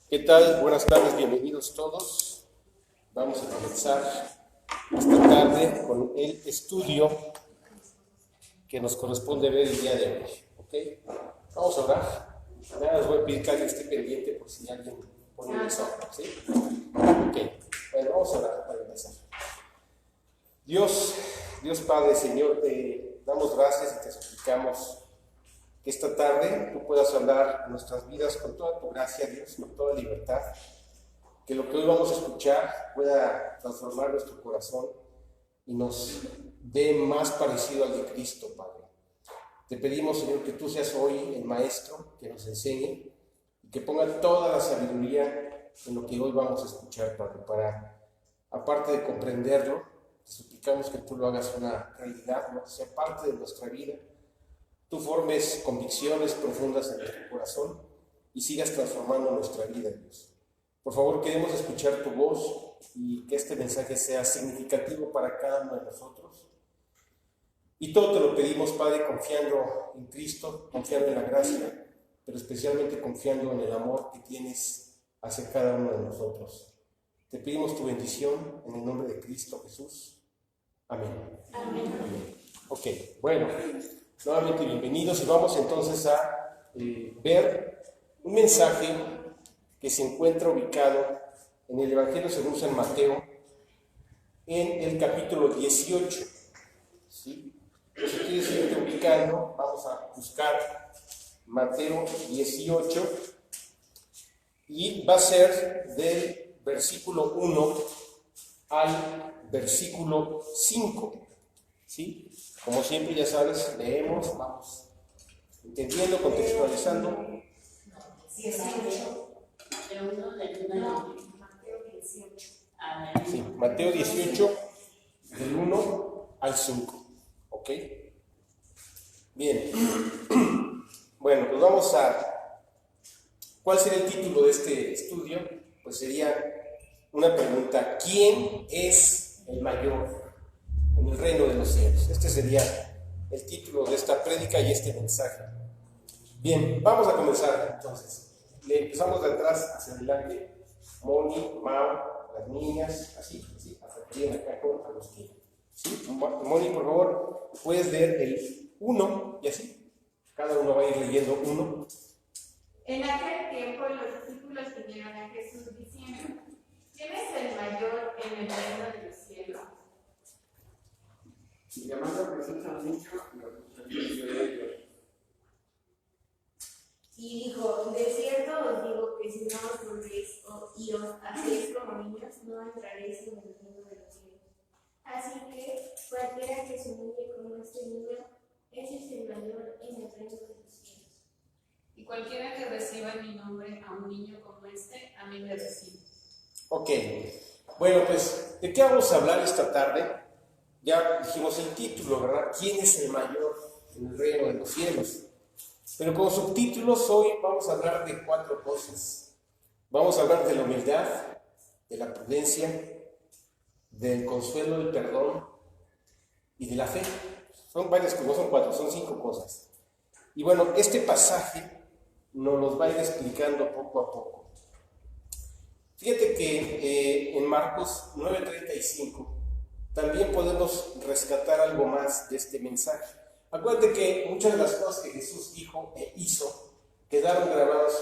¿Qué tal? Buenas tardes, bienvenidos todos. Vamos a comenzar esta tarde con el estudio que nos corresponde ver el día de hoy. ¿Ok? Vamos a orar. Nada, les voy a pedir que alguien esté pendiente por si alguien pone un mensaje. ¿Sí? Ok. Bueno, vamos a orar para empezar. Dios Padre, Señor, te damos gracias y te suplicamos que esta tarde tú puedas hablar a nuestras vidas con toda tu gracia, Dios, con toda libertad. Que lo que hoy vamos a escuchar pueda transformar nuestro corazón y nos dé más parecido al de Cristo, Padre. Te pedimos, Señor, que tú seas hoy el Maestro que nos enseñe y que ponga toda la sabiduría en lo que hoy vamos a escuchar, Padre, para, aparte de comprenderlo, te suplicamos que tú lo hagas una realidad, ¿no? Sea parte de nuestra vida. Tú formes convicciones profundas en nuestro corazón y sigas transformando nuestra vida, Dios. Por favor, queremos escuchar tu voz y que este mensaje sea significativo para cada uno de nosotros. Y todo te lo pedimos, Padre, confiando en Cristo, confiando en la gracia, pero especialmente confiando en el amor que tienes hacia cada uno de nosotros. Te pedimos tu bendición en el nombre de Cristo Jesús. Amén. Amén. Ok, bueno. Nuevamente bienvenidos y vamos entonces a ver un mensaje que se encuentra ubicado en el Evangelio según San Mateo, en el capítulo 18. ¿Sí? Si quieres irte ubicando, vamos a buscar Mateo 18 y va a ser del versículo 1 al versículo 5. ¿Sí? Como siempre, ya sabes, leemos, vamos entendiendo, contextualizando. Sí, Mateo 18, del 1 al 5. ¿Ok? Bien. Bueno, pues vamos a... ¿Cuál sería el título de este estudio? Pues sería una pregunta: ¿quién es el mayor en el reino de los cielos? Este sería el título de esta prédica y este mensaje. Bien, vamos a comenzar entonces. Le empezamos de atrás hacia adelante. Moni, Mau, las niñas, así, hasta que lleguen acá con Agustín. ¿Sí? Moni, por favor, puedes leer el 1 y así. Cada uno va a ir leyendo 1. En aquel tiempo los discípulos vinieron a Jesús diciendo: ¿quién es el mayor en el reino de los cielos? Y llamando a Jesús al niño, lo suspendió de ellos. Y dijo: de cierto os digo que si no os volvéis y os hacéis como niños, no entraréis en el reino de los cielos. Así que cualquiera que se humille como este niño, ese es el mayor en el reino de los cielos. Y cualquiera que reciba en mi nombre a un niño como este, a mí me recibe. Ok. Bueno, pues, ¿de qué vamos a hablar esta tarde? Ya dijimos el título, ¿verdad? ¿Quién es el mayor en el reino de los cielos? Pero como subtítulos hoy vamos a hablar de 4 cosas. Vamos a hablar de la humildad, de la prudencia, del consuelo, del perdón y de la fe. Son varias cosas, no son 4, son 5 cosas. Y bueno, este pasaje nos los va a ir explicando poco a poco. Fíjate que en Marcos 9:35 también podemos rescatar algo más de este mensaje. Acuérdate que muchas de las cosas que Jesús dijo e hizo quedaron grabadas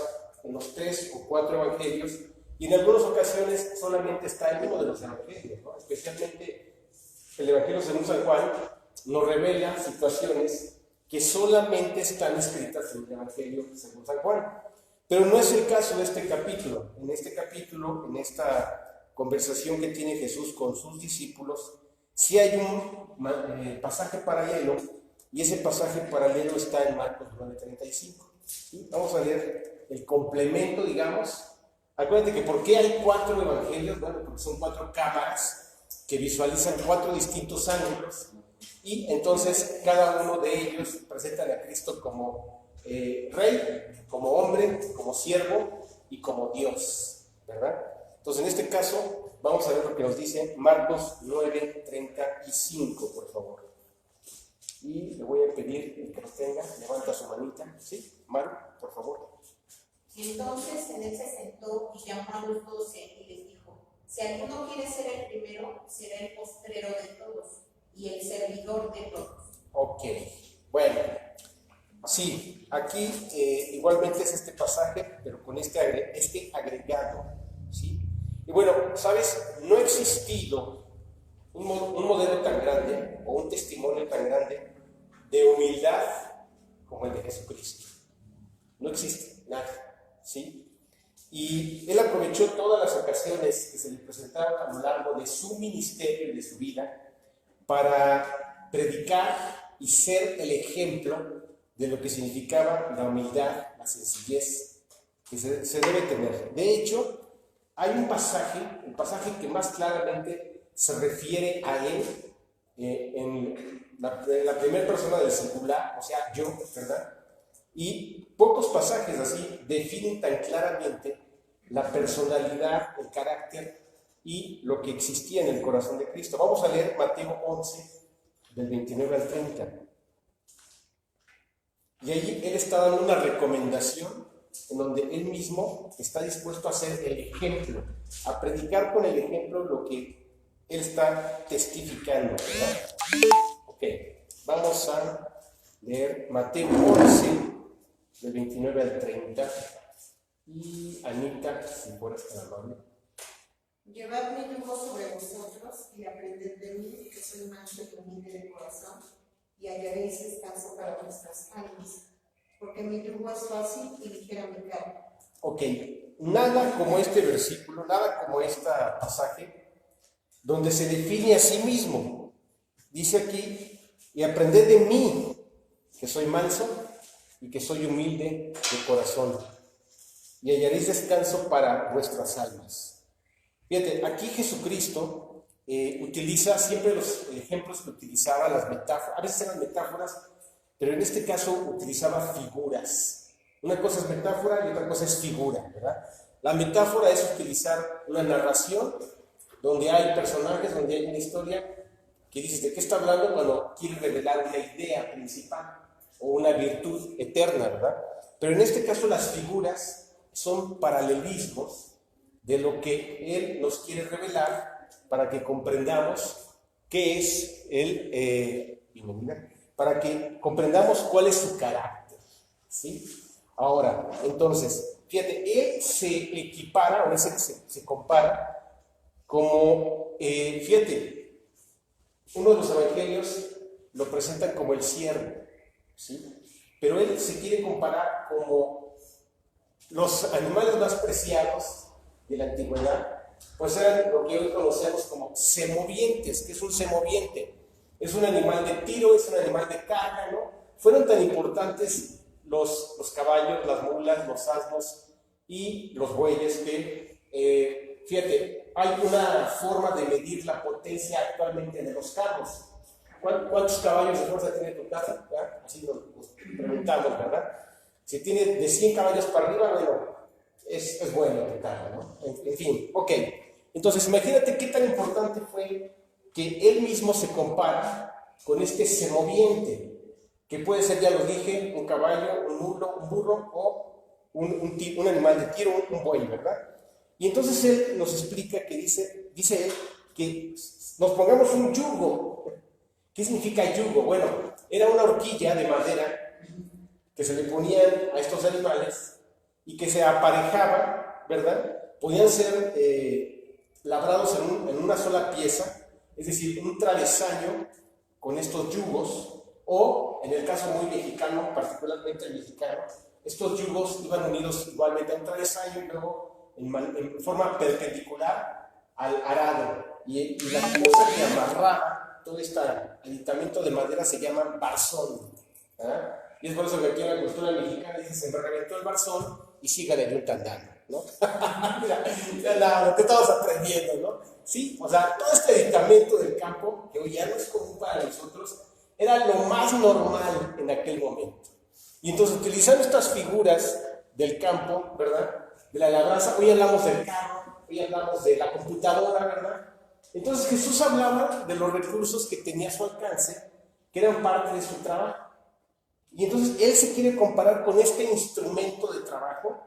en los 3 o 4 evangelios, y en algunas ocasiones solamente está en uno de los evangelios, ¿no? Especialmente el Evangelio según San Juan nos revela situaciones que solamente están escritas en el Evangelio según San Juan. Pero no es el caso de este capítulo. En este capítulo, en esta conversación que tiene Jesús con sus discípulos, sí hay un pasaje paralelo, y ese pasaje paralelo está en Marcos 9:35. ¿Sí? Vamos a leer el complemento, digamos. Acuérdate que ¿por qué hay 4 evangelios? Bueno, porque son 4 cámaras que visualizan 4 distintos ángulos, y entonces cada uno de ellos presentan a Cristo como rey, como hombre, como siervo y como Dios, ¿verdad? Entonces en este caso vamos a ver lo que nos dice Marcos 9:35, por favor. Y le voy a pedir el que lo tenga, levanta su manita, ¿sí? Maru, por favor. Entonces en él se sentó puso Juan Pablo XII y les dijo: si alguno quiere ser el primero, será el postrero de todos y el servidor de todos. Ok, bueno, sí, aquí igualmente es este pasaje, pero con este agregado, ¿sí? Y bueno, ¿sabes? No ha existido un modelo tan grande o un testimonio tan grande de humildad como el de Jesucristo. No existe nada, ¿sí? Y él aprovechó todas las ocasiones que se le presentaron a lo largo de su ministerio y de su vida para predicar y ser el ejemplo de lo que significaba la humildad, la sencillez que se debe tener. De hecho, hay un pasaje, el pasaje que más claramente se refiere a él en la primera persona del singular, o sea, yo, ¿verdad? Y pocos pasajes así definen tan claramente la personalidad, el carácter y lo que existía en el corazón de Cristo. Vamos a leer Mateo 11, del 29 al 30. Y ahí él está dando una recomendación en donde él mismo está dispuesto a ser el ejemplo, a predicar con el ejemplo lo que él está testificando, ¿verdad? Ok, vamos a leer Mateo 11, del 29 al 30. Y Anita, si fueras tan amable. Llevad mi yugo sobre vosotros y aprended de mí, que soy manso y humilde de corazón, y hallaréis descanso para vuestras almas, porque mi yugo es fácil y ligera mi carga. Ok, nada como este versículo, nada como este pasaje, donde se define a sí mismo. Dice aquí, y aprended de mí, que soy manso y que soy humilde de corazón, y hallaréis descanso para vuestras almas. Fíjate, aquí Jesucristo utiliza siempre los ejemplos que utilizaba, las metáforas, a veces eran metáforas, pero en este caso utilizaba figuras. Una cosa es metáfora y otra cosa es figura, ¿verdad? La metáfora es utilizar una narración donde hay personajes, donde hay una historia que dices de qué está hablando cuando quiere revelar una idea principal o una virtud eterna, ¿verdad? Pero en este caso las figuras son paralelismos de lo que él nos quiere revelar para que comprendamos qué es él, para que comprendamos cuál es su carácter, ¿sí? Ahora, entonces, fíjate, él se equipara, o se compara como, fíjate, uno de los evangelios lo presentan como el siervo, ¿sí? Pero él se quiere comparar como los animales más preciados de la antigüedad, pues eran lo que hoy conocemos como semovientes. ¿Qué es un semoviente? Es un animal de tiro, es un animal de carga, ¿no? Fueron tan importantes los caballos, las mulas, los asnos y los bueyes que, fíjate, hay una forma de medir la potencia actualmente de los carros. ¿Cuántos caballos de fuerza tiene tu carro? ¿verdad? Así nos preguntamos, ¿verdad? Si tiene de 100 caballos para arriba, bueno, es bueno tu carro, ¿no? En fin, ok. Entonces, imagínate qué tan importante fue que él mismo se compara con este semoviente, que puede ser, ya lo dije, un caballo, un mulo, un burro o un animal de tiro, un buey, ¿verdad? Y entonces él nos explica que dice él que nos pongamos un yugo. ¿Qué significa yugo? Bueno, era una horquilla de madera que se le ponían a estos animales y que se aparejaban, ¿verdad? Podían ser labrados en una sola pieza, es decir, un travesaño con estos yugos, o en el caso muy mexicano, particularmente el mexicano, estos yugos iban unidos igualmente a un travesaño y luego en forma perpendicular al arado, y la cosa que amarraba todo este aditamento de madera se llama barzón, ¿verdad? Y es por eso que aquí en la cultura mexicana dice, se me reventó el barzón y siga de yunta andando, ¿no? Mira, lo que estamos aprendiendo, ¿no? Sí, o sea, todo este aditamento del campo, que hoy ya no es común para nosotros, era lo más normal en aquel momento. Y entonces, utilizando estas figuras del campo, ¿verdad? De la labranza, hoy hablamos del carro, hoy hablamos de la computadora, ¿verdad? Entonces, Jesús hablaba de los recursos que tenía a su alcance, que eran parte de su trabajo. Y entonces, él se quiere comparar con este instrumento de trabajo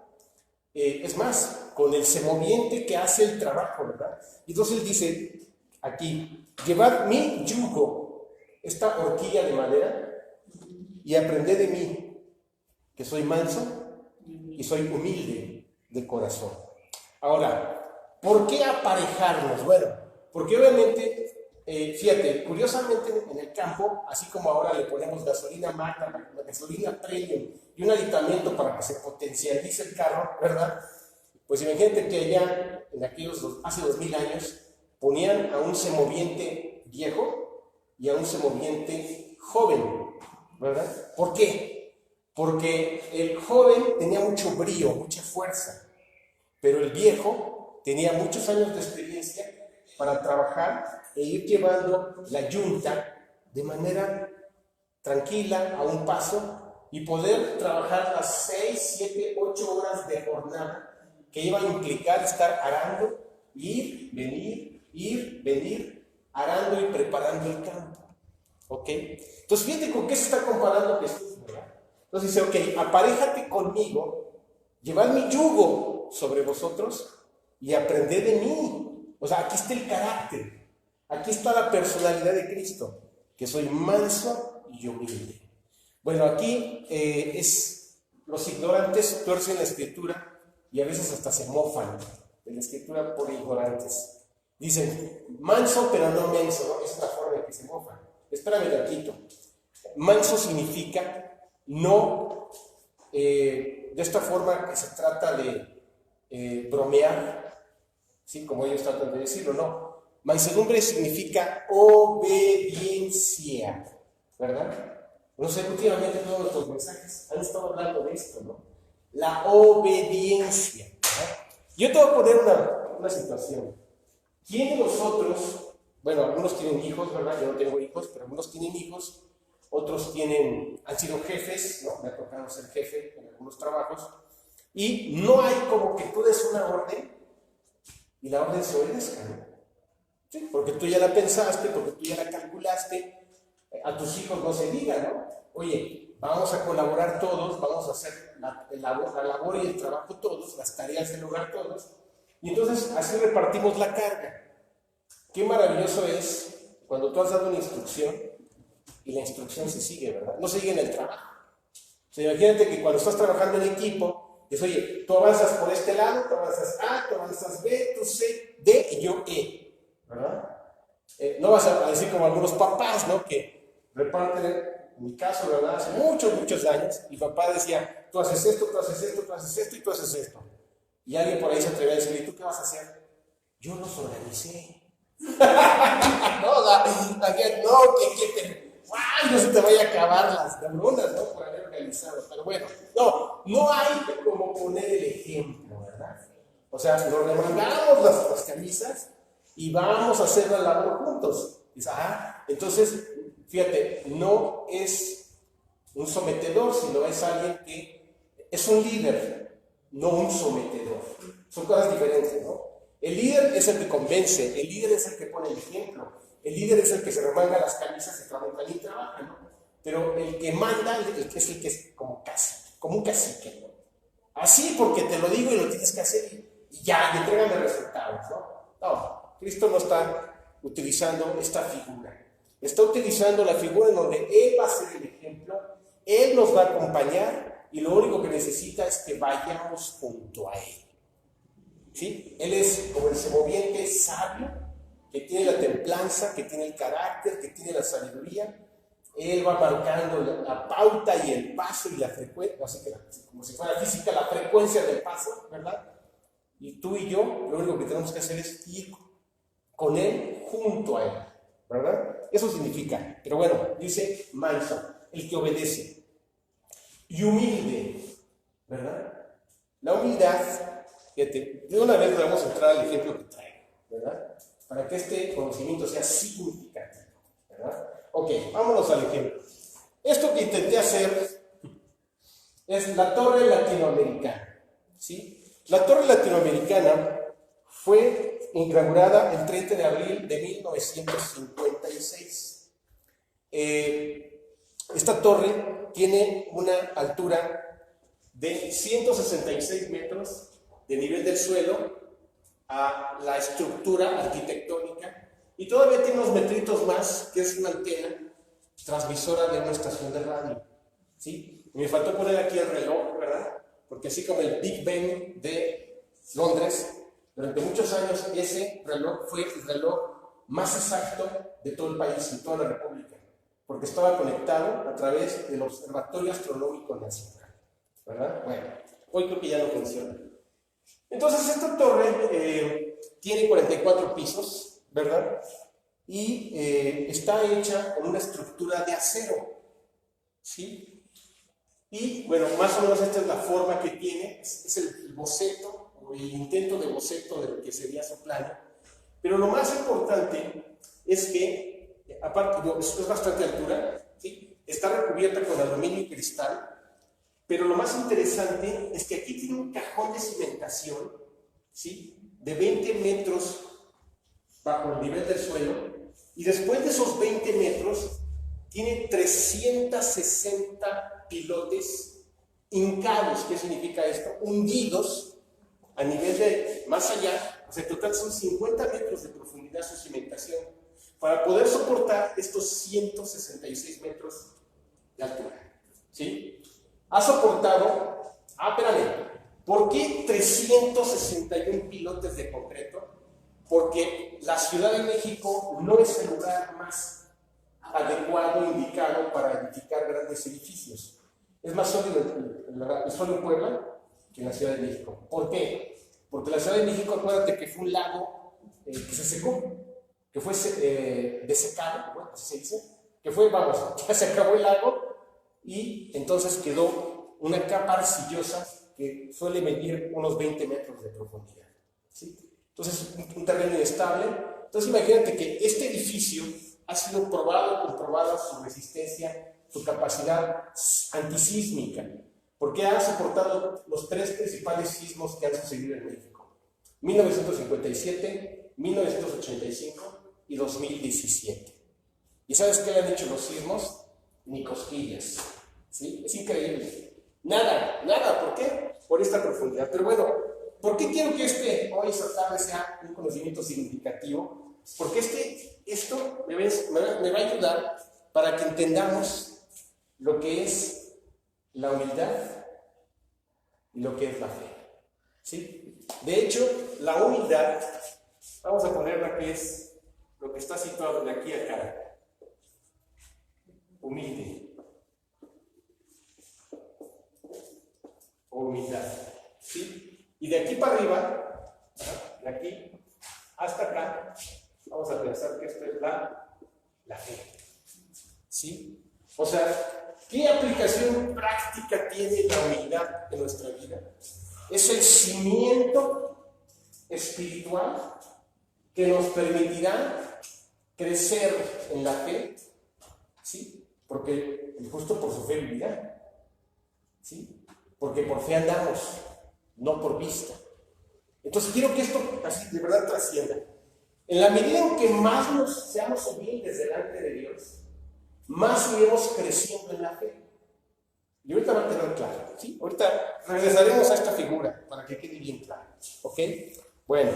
es más, con el semoviente que hace el trabajo, ¿verdad? Entonces él dice aquí, llevad mi yugo, esta horquilla de madera, y aprended de mí, que soy manso y soy humilde de corazón. Ahora, ¿por qué aparejarnos? Bueno, porque obviamente, fíjate, curiosamente en el campo, así como ahora le ponemos gasolina magna, gasolina premium y un aditamento para que se potencialice el carro, ¿verdad? Pues imagínate que allá, hace 2000 años, ponían a un semoviente viejo y a un semoviente joven, ¿verdad? ¿Por qué? Porque el joven tenía mucho brío, mucha fuerza, pero el viejo tenía muchos años de experiencia para trabajar e ir llevando la yunta de manera tranquila, a un paso, y poder trabajar las 6, 7, 8 horas de jornada que iba a implicar estar arando, ir, venir, arando y preparando el campo. ¿Ok? Entonces fíjate con qué se está comparando Jesús, ¿verdad? Entonces dice, ok, aparéjate conmigo, llevad mi yugo sobre vosotros y aprended de mí. O sea, aquí está el carácter, aquí está la personalidad de Cristo, que soy manso y humilde. Bueno, aquí los ignorantes tuercen la escritura y a veces hasta se mofan de la escritura por ignorantes. Dicen, manso pero no menso, ¿no? Es una forma en que se mofan. Espérame tantito. Manso significa no de esta forma que se trata de bromear, ¿sí? Como ellos tratan de decirlo, no. Mansedumbre significa obediencia, ¿verdad? No sé, últimamente todos nuestros mensajes han estado hablando de esto, ¿no? La obediencia, ¿verdad? Yo te voy a poner una situación. ¿Quién de nosotros, bueno, algunos tienen hijos, ¿verdad? Yo no tengo hijos, pero algunos tienen hijos, otros han sido jefes, no, me ha tocado ser jefe en algunos trabajos, y no hay como que tú des una orden y la orden se obedezca, ¿no? ¿Sí? Porque tú ya la pensaste, porque tú ya la calculaste. A tus hijos no se diga, ¿no? Oye, vamos a colaborar todos, vamos a hacer la labor y el trabajo todos, las tareas del hogar todos, y entonces así repartimos la carga. Qué maravilloso es cuando tú has dado una instrucción y la instrucción se sigue, ¿verdad? No se sigue en el trabajo. O sea, imagínate que cuando estás trabajando en equipo, dices, oye, tú avanzas por este lado, tú avanzas A, tú avanzas B, tú C, D y yo E, ¿verdad? No vas a decir como algunos papás, ¿no? Que reparten, en mi caso, ¿verdad? Hace muchos años, mi papá decía, tú haces esto, tú haces esto, tú haces esto y tú haces esto. Y alguien por ahí se atrevía a decir, ¿y tú qué vas a hacer? Yo los organicé. No se te vaya a acabar las neuronas, ¿no? Por haber organizado. Pero bueno, no hay como poner el ejemplo, ¿verdad? O sea, nos remangamos las camisas y vamos a hacer la labor juntos. Entonces, fíjate, no es un sometedor, sino es alguien que es un líder, no un sometedor. Son cosas diferentes, ¿no? El líder es el que convence, el líder es el que pone el ejemplo, el líder es el que se remanga las camisas y trabaja, ¿no? Pero el que manda es el que es como un cacique, ¿no? Así porque te lo digo y lo tienes que hacer y ya, y entrégame resultados, ¿no? No, Cristo no está utilizando esta figura. Está utilizando la figura en donde Él va a ser el ejemplo, Él nos va a acompañar y lo único que necesita es que vayamos junto a Él. ¿Sí? Él es como el semoviente sabio, que tiene la templanza, que tiene el carácter, que tiene la sabiduría. Él va marcando la pauta y el paso y la frecuencia, así que como si fuera física, la frecuencia del paso, ¿verdad? Y tú y yo, lo único que tenemos que hacer es ir con Él, junto a Él, ¿verdad? Eso significa, pero bueno, dice manso, el que obedece, y humilde, ¿verdad? La humildad, fíjate, de una vez vamos a entrar al ejemplo que traigo, ¿verdad? Para que este conocimiento sea significativo, ¿verdad? Ok, vámonos al ejemplo. Esto que intenté hacer es la torre latinoamericana, ¿sí? La torre latinoamericana fue inaugurada el 30 de abril de 1956. Esta torre tiene una altura de 166 metros de nivel del suelo a la estructura arquitectónica, y todavía tiene unos metritos más, que es una antena transmisora de una estación de radio, ¿sí? Y me faltó poner aquí el reloj, ¿verdad? Porque así como el Big Ben de Londres, durante muchos años ese reloj fue el reloj más exacto de todo el país, en toda la República, porque estaba conectado a través del Observatorio Astronómico Nacional, ¿verdad? Bueno, hoy creo que ya no funciona. Entonces esta torre tiene 44 pisos, ¿verdad? Y está hecha con una estructura de acero, ¿sí? Y bueno, más o menos esta es la forma que tiene, es el boceto, o el intento de boceto de lo que sería su plano. Pero lo más importante es que, aparte, es bastante altura, ¿sí? Está recubierta con aluminio y cristal, pero lo más interesante es que aquí tiene un cajón de cimentación, ¿sí? De 20 metros bajo el nivel del suelo, y después de esos 20 metros tiene 360 pilotes hincados. ¿Qué significa esto? Hundidos a nivel de más allá, o sea, en total son 50 metros de profundidad su cimentación, para poder soportar estos 166 metros de altura, ¿sí? Ha soportado, espérame, ¿por qué 361 pilotes de concreto? Porque la Ciudad de México no es el lugar más adecuado, indicado para edificar grandes edificios. Es más sólido el suelo en Puebla que en la Ciudad de México. ¿Por qué? Porque la Ciudad de México, acuérdate que fue un lago que se secó, que fue desecado, bueno, así se dice, que fue, vamos, ya se acabó el lago y entonces quedó una capa arcillosa que suele medir unos 20 metros de profundidad, ¿sí? Entonces, un terreno inestable. Entonces, imagínate que este edificio ha sido comprobado su resistencia, su capacidad antisísmica, porque ha soportado los 3 principales sismos que han sucedido en México: 1957, 1985 y 2017. ¿Y sabes qué le han hecho los sismos? Ni cosquillas, ¿sí? Es increíble. Nada, ¿por qué? Por esta profundidad. Pero bueno, ¿por qué quiero que esta tarde sea un conocimiento significativo? Porque esto me va a ayudar para que entendamos lo que es la humildad y lo que es la fe, ¿sí? De hecho, la humildad, vamos a ponerla que es lo que está situado de aquí a acá. Humilde o humildad, ¿sí? Y de aquí para arriba, de aquí hasta acá, vamos a pensar que esto es la fe, ¿sí? O sea, ¿qué aplicación práctica tiene la humildad en nuestra vida? Es el cimiento espiritual que nos permitirá crecer en la fe, ¿sí? Porque el justo por su fe vivirá, ¿sí? Porque por fe andamos, no por vista. Entonces quiero que esto así de verdad trascienda. En la medida en que más nos seamos humildes delante de Dios, más iremos creciendo en la fe. Y ahorita va a quedar claro, ¿sí? Ahorita regresaremos a esta figura para que quede bien claro, ¿ok? Bueno,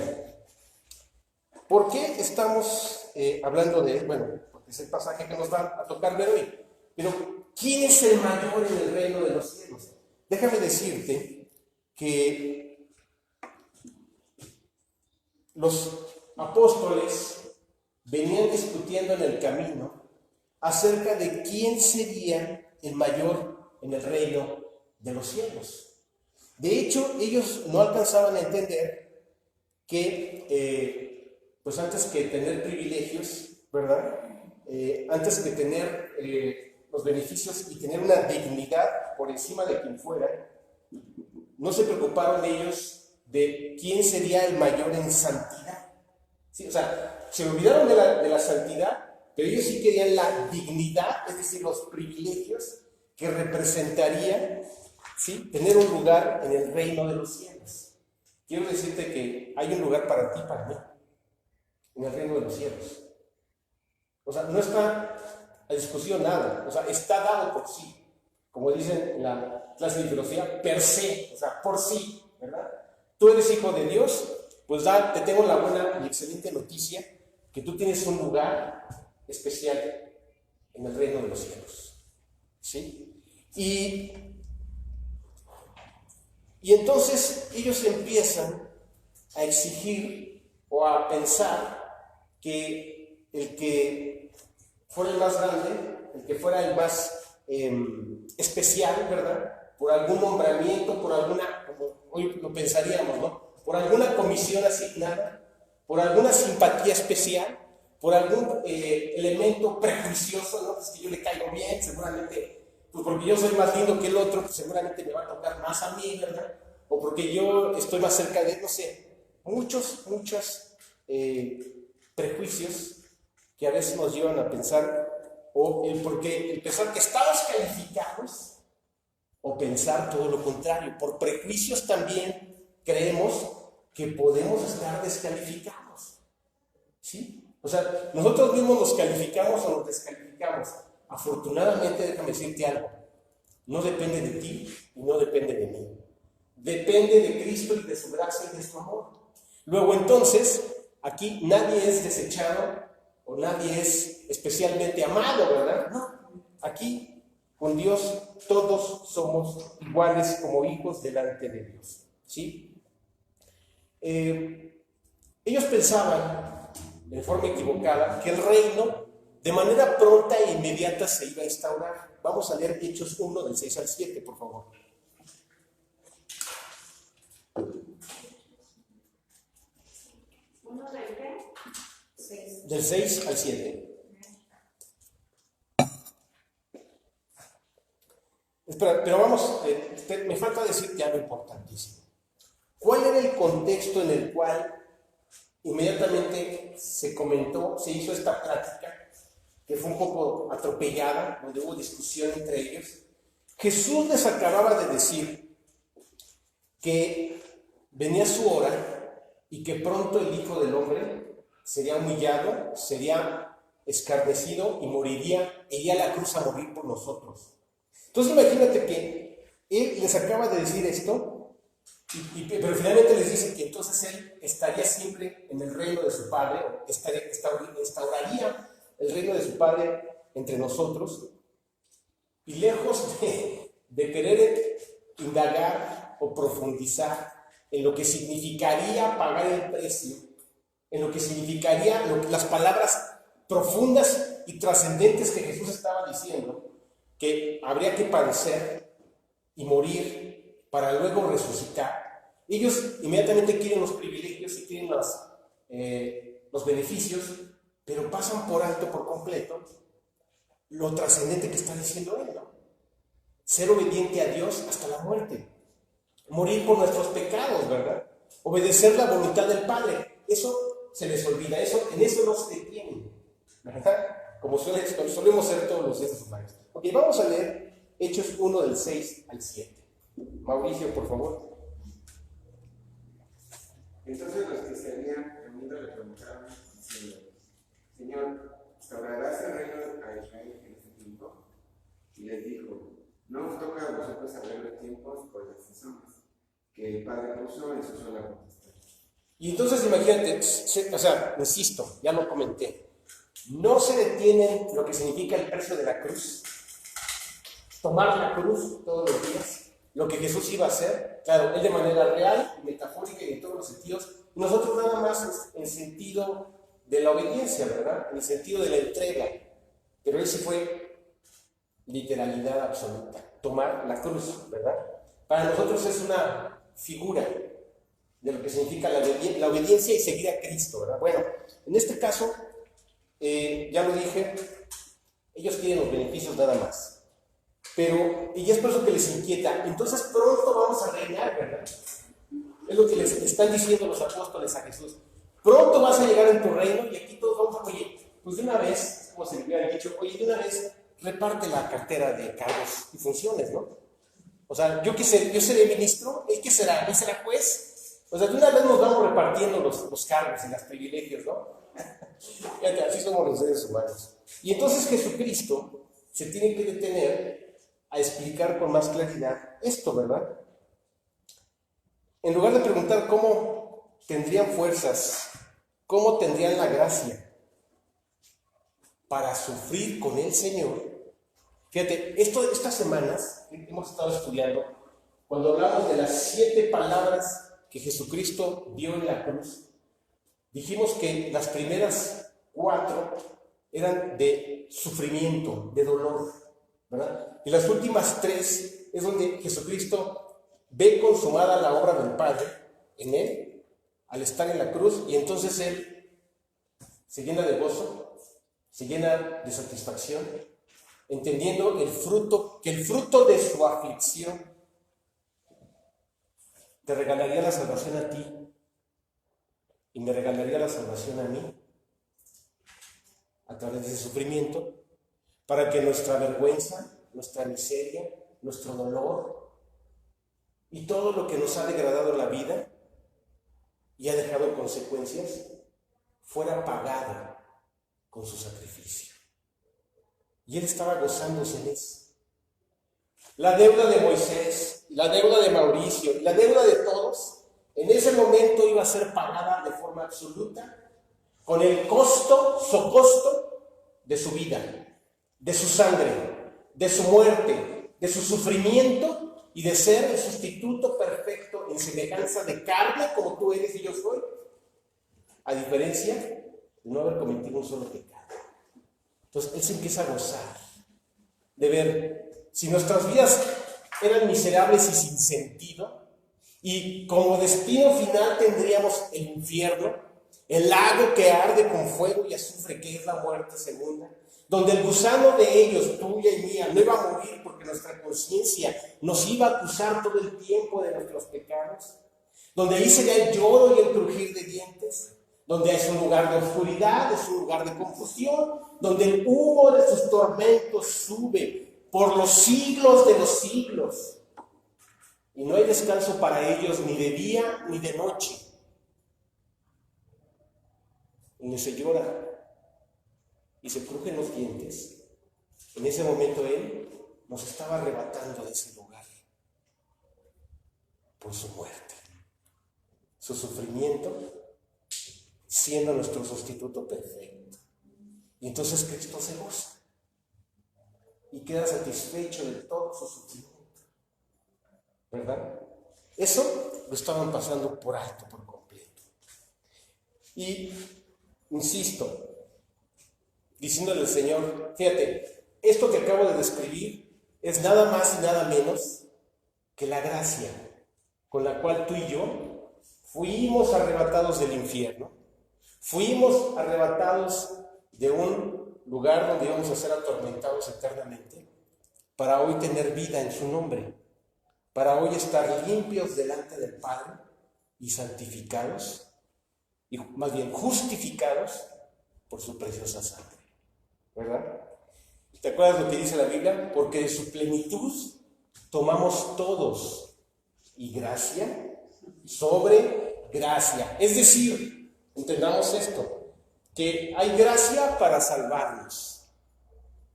¿por qué estamos hablando de él? Bueno, porque es el pasaje que nos va a tocar ver hoy. Pero, ¿quién es el mayor en el reino de los cielos? Déjame decirte que los apóstoles venían discutiendo en el camino acerca de quién sería el mayor en el reino de los cielos. De hecho, ellos no alcanzaban a entender que, pues antes que tener privilegios, ¿verdad? Antes que tener los beneficios y tener una dignidad por encima de quien fuera, no se preocuparon ellos de quién sería el mayor en santidad. ¿Sí? O sea, se olvidaron de la santidad, pero ellos sí querían la dignidad, es decir, los privilegios que representaría, ¿sí?, tener un lugar en el reino de los cielos. Quiero decirte que hay un lugar para ti, para mí, en el reino de los cielos. O sea, no está a discusión nada, o sea, está dado por sí, como dicen en la clase de filosofía, per se, o sea, por sí, ¿verdad? tú eres hijo de Dios, pues te tengo la buena y excelente noticia que tú tienes un lugar especial en el reino de los cielos. ¿Sí? Y entonces ellos empiezan a exigir o a pensar que el que fuera el más grande, el que fuera el más especial, ¿verdad? Por algún nombramiento, por alguna, como hoy lo pensaríamos, ¿no? Por alguna comisión asignada, por alguna simpatía especial, por algún elemento prejuicioso, ¿no? Pues que yo le caigo bien, seguramente, pues porque yo soy más lindo que el otro, pues seguramente me va a tocar más a mí, ¿verdad? O porque yo estoy más cerca de él, no sé, muchos prejuicios que a veces nos llevan a pensar, porque el pensar que estamos calificados, o pensar todo lo contrario. Por prejuicios también creemos que podemos estar descalificados. ¿Sí? O sea, nosotros mismos nos calificamos o nos descalificamos. Afortunadamente, déjame decirte algo. No depende de ti y no depende de mí. Depende de Cristo y de su gracia y de su amor. Luego entonces, aquí nadie es desechado o nadie es especialmente amado, ¿verdad? No. Aquí con Dios todos somos iguales como hijos delante de Dios. ¿Sí? Ellos pensaban, de forma equivocada, que el reino de manera pronta e inmediata se iba a instaurar. Vamos a leer Hechos 1 del 6 al 7, por favor. ¿Uno del qué? 6. Del 6 al 7. Espera, pero vamos, me falta decirte algo importantísimo. ¿Cuál era el contexto en el cual inmediatamente se comentó, se hizo esta plática, que fue un poco atropellada, donde hubo discusión entre ellos? Jesús les acababa de decir que venía su hora y que pronto el Hijo del Hombre sería humillado, sería escarnecido y moriría, iría a la cruz a morir por nosotros. Entonces imagínate que él les acaba de decir esto, pero finalmente les dice que entonces él estaría siempre en el reino de su Padre, instauraría el reino de su Padre entre nosotros, y lejos de querer indagar o profundizar en lo que significaría pagar el precio, en lo que significaría las palabras profundas y trascendentes que Jesús estaba diciendo, que habría que padecer y morir para luego resucitar. Ellos inmediatamente quieren los privilegios y quieren los beneficios, pero pasan por alto por completo lo trascendente que está diciendo él, ¿no? Ser obediente a Dios hasta la muerte, morir por nuestros pecados, ¿verdad? Obedecer la voluntad del Padre. Eso se les olvida, en eso no se detienen, ¿verdad? Como solemos ser todos los días humanos. Ok, vamos a leer Hechos 1 del 6 al 7. Mauricio, por favor. Entonces los que se habían reunido le preguntaron, diciendo: Señor, ¿instaurarás el reino a Israel en este tiempo? Y les dijo: no os toca a vosotros saber los tiempos o las sazones que el Padre puso en su sola potestad. Y entonces imagínate, insisto, ya lo comenté, no se detienen lo que significa el precio de la cruz, tomar la cruz todos los días, lo que Jesús iba a hacer, claro, él de manera real, metafórica y en todos los sentidos, y nosotros nada más en sentido de la obediencia, ¿verdad? En el sentido de la entrega, pero él sí fue literalidad absoluta, tomar la cruz, ¿verdad? Para nosotros es una figura de lo que significa la obediencia y seguir a Cristo, ¿verdad? Bueno, en este caso, ya lo dije, ellos quieren los beneficios nada más. Y es por eso que les inquieta. Entonces pronto vamos a reinar, ¿verdad? Es lo que les están diciendo los apóstoles a Jesús. Pronto vas a llegar en tu reino y aquí todos vamos a, oye, pues de una vez, como se le hubiera dicho, oye, de una vez reparte la cartera de cargos y funciones, ¿no? O sea, yo seré ministro, ¿él qué será? ¿Él será juez? O sea, de una vez nos vamos repartiendo los cargos y los privilegios, ¿no? Fíjate, así somos los seres humanos. Y entonces Jesucristo se tiene que detener a explicar con más claridad esto, ¿verdad? en lugar de preguntar cómo tendrían fuerzas, cómo tendrían la gracia para sufrir con el Señor, fíjate, estas semanas que hemos estado estudiando, cuando hablamos de las 7 palabras que Jesucristo dio en la cruz, dijimos que las primeras 4 eran de sufrimiento, de dolor, ¿verdad? Y las últimas 3 es donde Jesucristo ve consumada la obra del Padre en Él, al estar en la cruz, y entonces Él se llena de gozo, se llena de satisfacción, entendiendo que el fruto de su aflicción te regalaría la salvación a ti y me regalaría la salvación a mí a través de ese sufrimiento, para que nuestra vergüenza, nuestra miseria, nuestro dolor y todo lo que nos ha degradado la vida y ha dejado consecuencias fuera pagado con su sacrificio. Y Él estaba gozándose en eso. La deuda de Moisés, la deuda de Mauricio, la deuda de todos, en ese momento iba a ser pagada de forma absoluta con el socosto de su vida, de su sangre, de su muerte, de su sufrimiento y de ser el sustituto perfecto en semejanza de carne como tú eres y yo soy, a diferencia de no haber cometido un solo pecado. Entonces Él se empieza a gozar de ver si nuestras vidas eran miserables y sin sentido, y como destino final tendríamos el infierno, el lago que arde con fuego y azufre, que es la muerte segunda, donde el gusano de ellos, tuya y mía, no iba a morir porque nuestra conciencia nos iba a acusar todo el tiempo de nuestros pecados, donde ahí sería el lloro y el crujir de dientes, donde es un lugar de oscuridad, es un lugar de confusión, donde el humo de sus tormentos sube por los siglos de los siglos, y no hay descanso para ellos ni de día ni de noche, donde se llora y se crujen los dientes. En ese momento Él nos estaba arrebatando de ese lugar por su muerte, su sufrimiento, siendo nuestro sustituto perfecto. Y entonces Cristo se goza y queda satisfecho de todo su sufrimiento, ¿verdad? Eso lo estaban pasando por alto, por completo. Y insisto, diciéndole al Señor, fíjate, esto que acabo de describir es nada más y nada menos que la gracia con la cual tú y yo fuimos arrebatados del infierno, fuimos arrebatados de un lugar donde íbamos a ser atormentados eternamente, para hoy tener vida en su nombre, para hoy estar limpios delante del Padre y santificados, y más bien justificados por su preciosa sangre, ¿verdad? ¿Te acuerdas lo que dice la Biblia? Porque de su plenitud tomamos todos, y gracia sobre gracia. Es decir, entendamos esto, que hay gracia para salvarnos,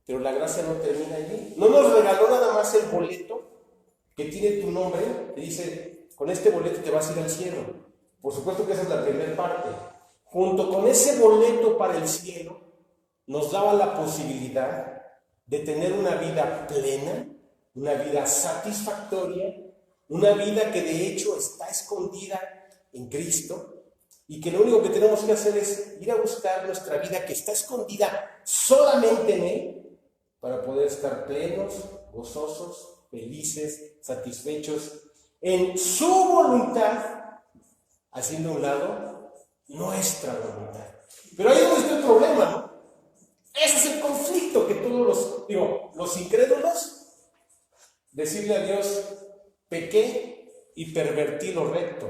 pero la gracia no termina allí. No nos regaló nada más el boleto que tiene tu nombre, que dice, con este boleto te vas a ir al cielo. Por supuesto que esa es la primera parte. Junto con ese boleto para el cielo, nos daba la posibilidad de tener una vida plena, una vida satisfactoria, una vida que de hecho está escondida en Cristo, y que lo único que tenemos que hacer es ir a buscar nuestra vida que está escondida solamente en Él, para poder estar plenos, gozosos, felices, satisfechos en su voluntad, haciendo a un lado nuestra voluntad. Pero ahí es donde está el problema, ¿no? Ese es el conflicto que todos los incrédulos, decirle a Dios, pequé y pervertí lo recto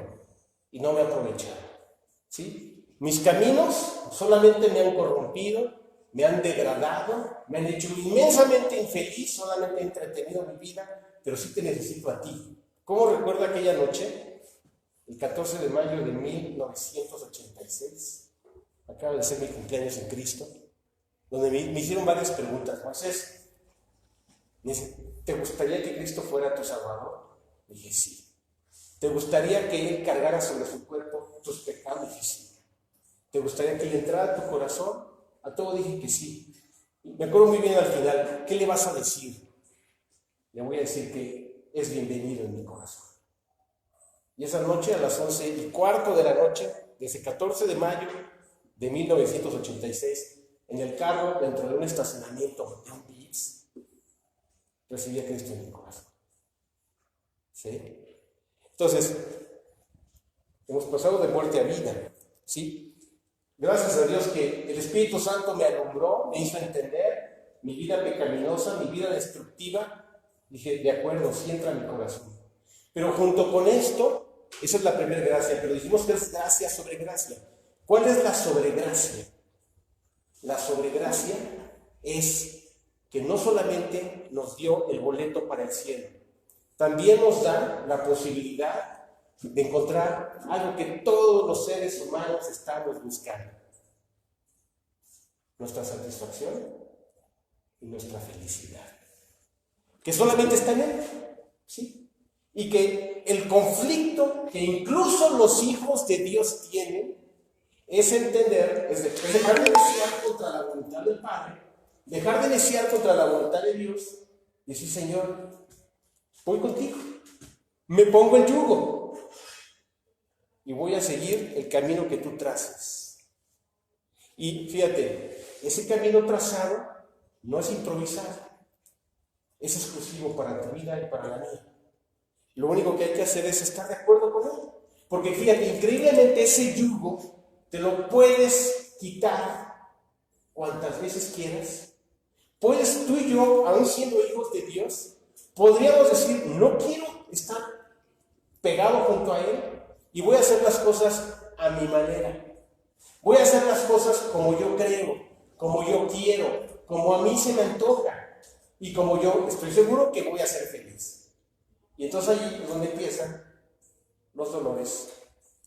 y no me aprovecharon, ¿sí? Mis caminos solamente me han corrompido, me han degradado, me han hecho inmensamente infeliz, solamente he entretenido mi vida, pero sí te necesito a ti. ¿Cómo recuerdo aquella noche, el 14 de mayo de 1986, acaba de ser mi cumpleaños en Cristo, donde me hicieron varias preguntas? Moisés, me dice, ¿te gustaría que Cristo fuera tu Salvador? Dije, sí. ¿Te gustaría que Él cargara sobre su cuerpo tus pecados? Dije sí. ¿Te gustaría que Él entrara a tu corazón? A todo dije que sí. Me acuerdo muy bien al final, ¿qué le vas a decir? Le voy a decir que es bienvenido en mi corazón. Y esa noche, a las 11:15 de la noche, de ese 14 de mayo de 1986, en el carro, dentro de un estacionamiento de un Vips, recibí a Cristo en mi corazón. ¿Sí? Entonces, hemos pasado de muerte a vida, ¿sí? Gracias a Dios que el Espíritu Santo me alumbró, me hizo entender mi vida pecaminosa, mi vida destructiva. Dije, de acuerdo, sí entra en mi corazón. Pero junto con esto, esa es la primera gracia, pero dijimos que es gracia sobre gracia. ¿Cuál es la sobregracia? La sobregracia es que no solamente nos dio el boleto para el cielo, también nos da la posibilidad de encontrar algo que todos los seres humanos estamos buscando: nuestra satisfacción y nuestra felicidad, que solamente está en Él, ¿sí? Y que el conflicto que incluso los hijos de Dios tienen es entender, es dejar de desear contra la voluntad del Padre, dejar de desear contra la voluntad de Dios, y decir: Señor, voy contigo, me pongo el yugo y voy a seguir el camino que tú traces. Y fíjate, ese camino trazado no es improvisado, es exclusivo para tu vida y para la mía. Lo único que hay que hacer es estar de acuerdo con él, porque fíjate, increíblemente ese yugo te lo puedes quitar cuantas veces quieras. Puedes, tú y yo, aún siendo hijos de Dios, podríamos decir: no quiero estar pegado junto a Él y voy a hacer las cosas a mi manera. Voy a hacer las cosas como yo creo, como yo quiero, como a mí se me antoja y como yo estoy seguro que voy a ser feliz. Y entonces ahí es donde empiezan los dolores,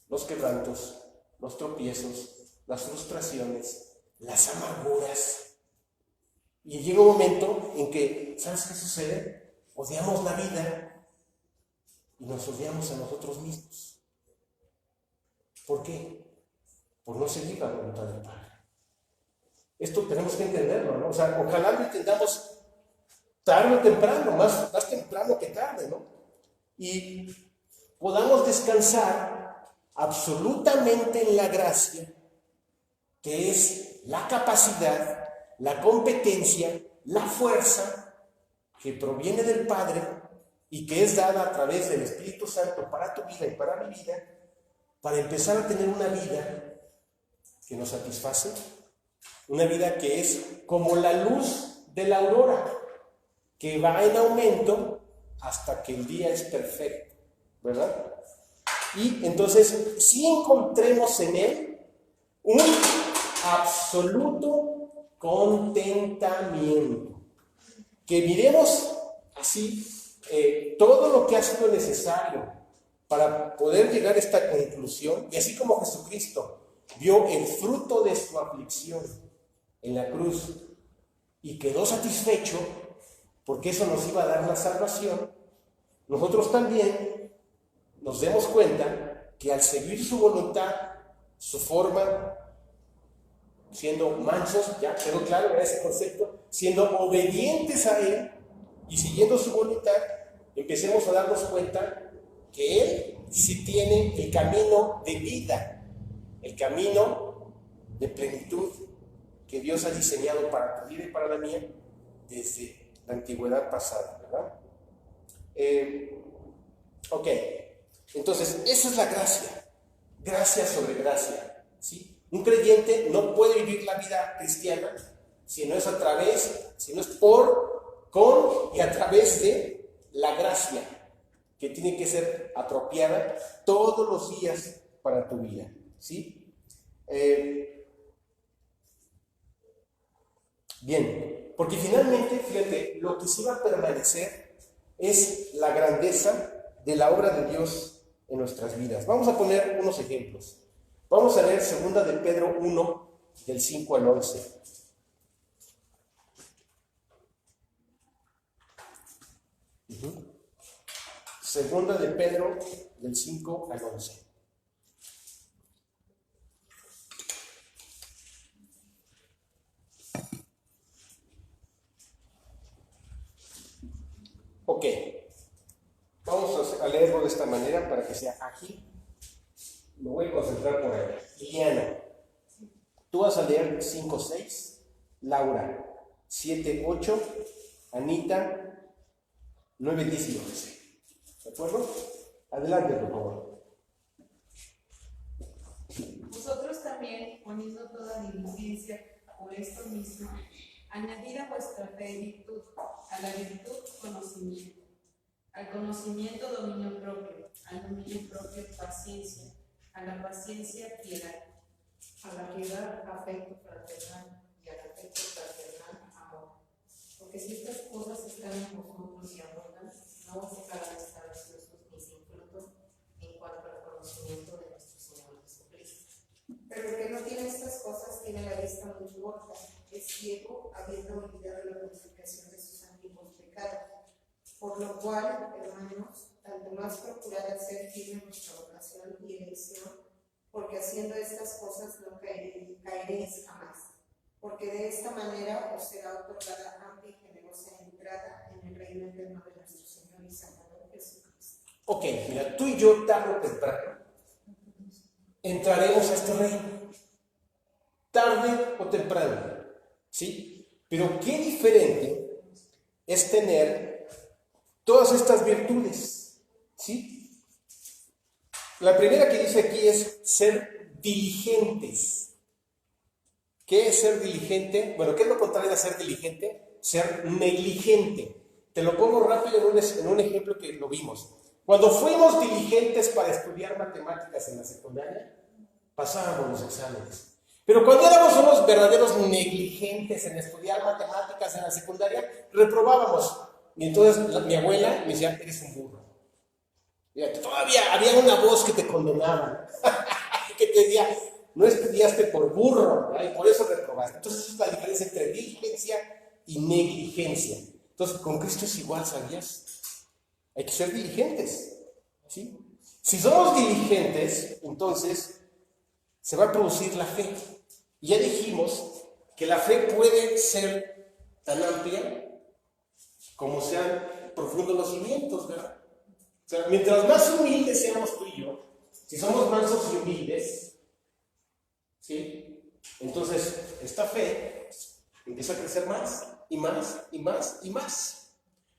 los quebrantos, los tropiezos, las frustraciones, las amarguras. Y llega un momento en que, ¿sabes qué sucede? Odiamos la vida y nos odiamos a nosotros mismos. ¿Por qué? Por no seguir la voluntad del Padre. Esto tenemos que entenderlo, ¿no? O sea, ojalá lo entendamos tarde o temprano, más temprano que tarde, ¿no? Y podamos descansar absolutamente en la gracia, que es la capacidad, la competencia, la fuerza que proviene del Padre y que es dada a través del Espíritu Santo para tu vida y para mi vida, para empezar a tener una vida que nos satisface, una vida que es como la luz de la aurora, que va en aumento hasta que el día es perfecto, ¿verdad? Y entonces, si encontremos en Él un absoluto contentamiento, que miremos así todo lo que ha sido necesario para poder llegar a esta conclusión, y así como Jesucristo vio el fruto de su aflicción en la cruz y quedó satisfecho porque eso nos iba a dar la salvación, nosotros también nos demos cuenta que al seguir su voluntad, su forma, siendo mansos, ya quedó claro ese concepto, siendo obedientes a Él y siguiendo su voluntad, empecemos a darnos cuenta que Él sí tiene el camino de vida, el camino de plenitud que Dios ha diseñado para tu vida y para la mía desde la antigüedad pasada, ¿verdad? Ok, entonces esa es la gracia, gracia sobre gracia, ¿sí? Un creyente no puede vivir la vida cristiana si no es a través, si no es por, con y a través de la gracia, que tiene que ser apropiada todos los días para tu vida, ¿sí? Bien, porque finalmente, fíjate, lo que sí va a permanecer es la grandeza de la obra de Dios en nuestras vidas. Vamos a poner unos ejemplos. Vamos a leer 2 de Pedro 1, del 5 al 11. Segunda de Pedro, del 5 al 11. Ok, vamos a leerlo de esta manera para que sea ágil. Me voy a concentrar por ahí. Liliana, tú vas a leer 5-6, Laura 7-8, Anita 9-10 y 11. ¿De acuerdo? Adelante, por favor. Vosotros también, poniendo toda diligencia por esto mismo, añadid a vuestra fe virtud, a la virtud conocimiento, al conocimiento dominio propio, al dominio propio paciencia, a la paciencia piedad, A la piedad, afecto fraternal, y al afecto fraternal, amor. Porque si estas cosas están en vosotros y abundan, no os dejarán estar ociosos ni sin fruto en cuanto al conocimiento de nuestro Señor Jesucristo. Pero el que no tiene estas cosas tiene la vista muy corta, es ciego, habiendo olvidado la purificación de sus antiguos pecados. Por lo cual, hermanos, tanto más procurad hacer firme nuestra vocación y elección, porque haciendo estas cosas no caeréis jamás. Porque de esta manera os será otorgada amplia y generosa entrada en el reino eterno de nuestro Señor y Salvador Jesucristo. Ok, mira, tú y yo tarde o temprano entraremos a este reino. Tarde o temprano, ¿sí? Pero qué diferente es tener todas estas virtudes, ¿sí? La primera que dice aquí es ser diligentes. ¿Qué es ser diligente? Bueno, ¿qué es lo contrario de ser diligente? Ser negligente. Te lo pongo rápido en un ejemplo que lo vimos. Cuando fuimos diligentes para estudiar matemáticas en la secundaria, pasábamos los exámenes. Pero cuando éramos unos verdaderos negligentes en estudiar matemáticas en la secundaria, reprobábamos. Y entonces mi abuela me decía, eres un burro. Y todavía había una voz que te condenaba, que te decía, no estudiaste por burro, ¿verdad? Y por eso reprobaste. Entonces esa es la diferencia entre diligencia y negligencia. Entonces con Cristo es igual, ¿sabías? Hay que ser diligentes, ¿sí? Si somos diligentes, entonces se va a producir la fe. Y ya dijimos que la fe puede ser tan amplia como sean profundos los cimientos, ¿verdad? O sea, mientras más humildes seamos tú y yo, si somos mansos y humildes, ¿sí? Entonces esta fe empieza a crecer más y más y más y más.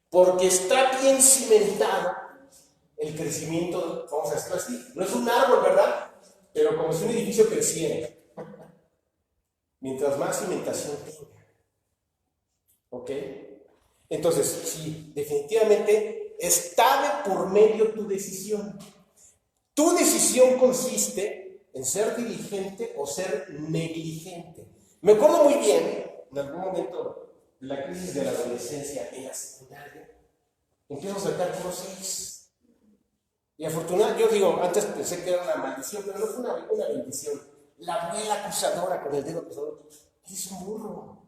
Porque está bien cimentado el crecimiento, vamos a decirlo así. No es un árbol, ¿verdad? Pero como si un edificio creciera. Mientras más cimentación tenga. ¿Ok? Entonces, sí, definitivamente está de por medio tu decisión. Tu decisión consiste en ser diligente o ser negligente. Me acuerdo muy bien, en algún momento de la crisis de la adolescencia en la secundaria, empiezo a sacar por 6. Y afortunadamente, yo digo, antes pensé que era una maldición, pero no fue una bendición. La abuela acusadora con el dedo acusador, eres un burro.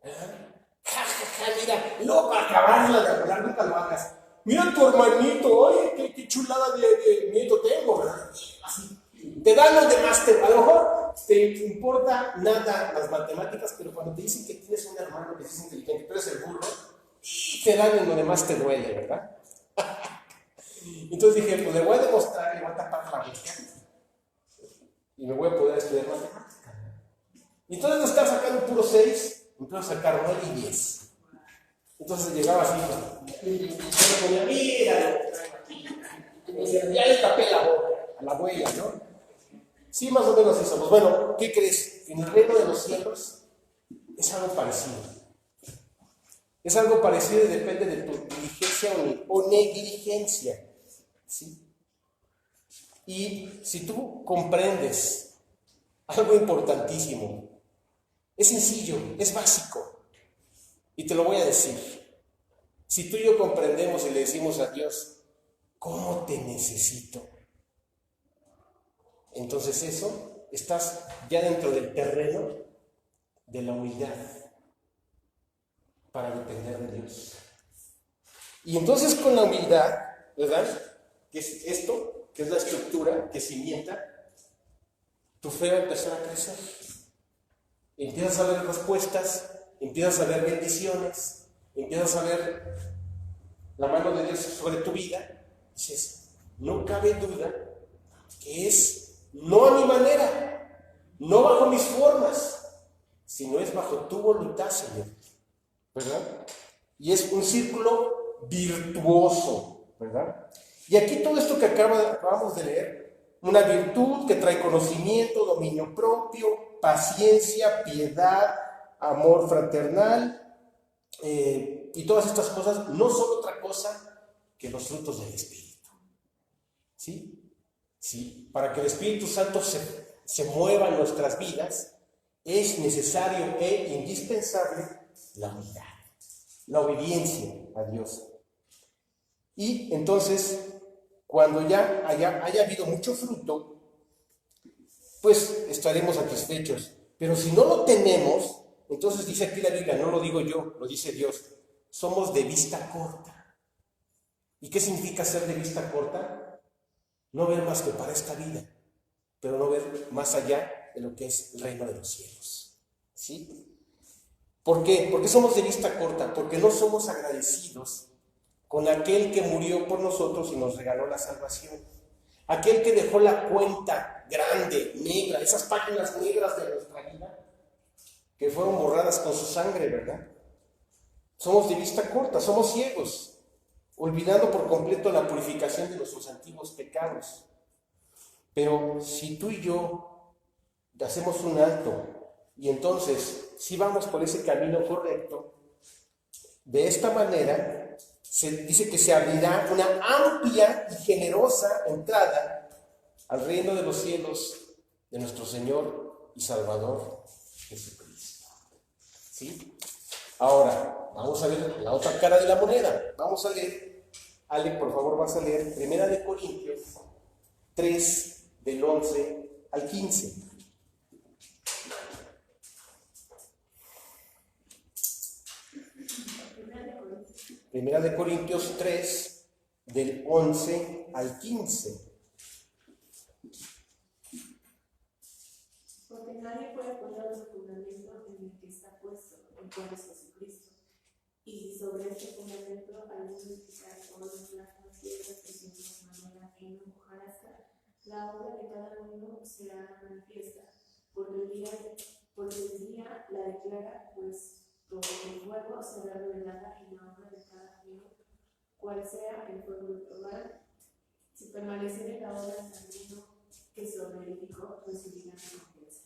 Ja, ja, ja, mira, y luego para acabarla de hablar, nunca lo hagas. Mira tu hermanito, oye, qué chulada de nieto tengo, ¿verdad? Así. Te dan los demás, a lo mejor te importa nada las matemáticas, pero cuando te dicen que tienes un hermano que es inteligente, pero es el burro, te dan en lo demás te duele, ¿verdad? Entonces dije, pues le voy a demostrar, le voy a tapar la boca y me voy a poder estudiar matemáticas. Y entonces no estaba sacando puro 6, empiezo a sacar 9 y 10. Entonces llegaba así, y yo me ponía, mira, ya le tapé la boca a la abuela, ¿no? Sí, más o menos eso. Pues bueno, ¿qué crees? En el reino de los cielos es algo parecido. Es algo parecido y depende de tu diligencia o negligencia. ¿Sí? Y si tú comprendes algo importantísimo, es sencillo, es básico. Y te lo voy a decir. Si tú y yo comprendemos y le decimos a Dios, ¿cómo te necesito? Entonces eso, estás ya dentro del terreno de la humildad para depender de Dios. Y entonces con la humildad ¿verdad? Que es esto, que es la estructura que cimienta, tu fe va a empezar a crecer. Empiezas a ver respuestas, empiezas a ver bendiciones, empiezas a ver la mano de Dios sobre tu vida. Dices, no cabe duda que es no a mi manera, no bajo mis formas, sino es bajo tu voluntad, Señor, ¿verdad? Y es un círculo virtuoso, ¿verdad? Y aquí todo esto que acabamos de leer, una virtud que trae conocimiento, dominio propio, paciencia, piedad, amor fraternal, y todas estas cosas no son otra cosa que los frutos del Espíritu. ¿Sí? Sí. Para que el Espíritu Santo se mueva en nuestras vidas, es necesario e indispensable la unidad, la obediencia a Dios. Y entonces, cuando ya haya habido mucho fruto, pues estaremos satisfechos. Pero si no lo tenemos, entonces dice aquí la Biblia, no lo digo yo, lo dice Dios, somos de vista corta. ¿Y qué significa ser de vista corta? No ver más que para esta vida, pero no ver más allá de lo que es el reino de los cielos. ¿Sí? ¿Por qué? Porque somos de vista corta, porque no somos agradecidos con aquel que murió por nosotros y nos regaló la salvación. Aquel que dejó la cuenta grande, negra, esas páginas negras de nuestra vida, que fueron borradas con su sangre, ¿verdad? Somos de vista corta, somos ciegos, olvidando por completo la purificación de nuestros antiguos pecados. Pero si tú y yo hacemos un alto y entonces si vamos por ese camino correcto, de esta manera se dice que se abrirá una amplia y generosa entrada al reino de los cielos de nuestro Señor y Salvador Jesucristo. ¿Sí? Ahora, vamos a ver la otra cara de la moneda. Vamos a leer, Ale, por favor, vas a leer 1 Corintios 3, del 11 al 15. Primera de Corintios 3, del 11 al 15. Porque nadie puede poner el fundamento en el que está puesto, el cual es Jesucristo. Y si sobre este fundamento alguno edificar oro, plata, piedras preciosas, madera, heno, hojarasca, la obra de cada uno será manifiesta, porque el día la declara, pues como el fuego será revelada en la obra de cada uno, cual sea el fuego de probar. Si permaneciere la obra de alguno que sobreedificó, recibirá recompensa.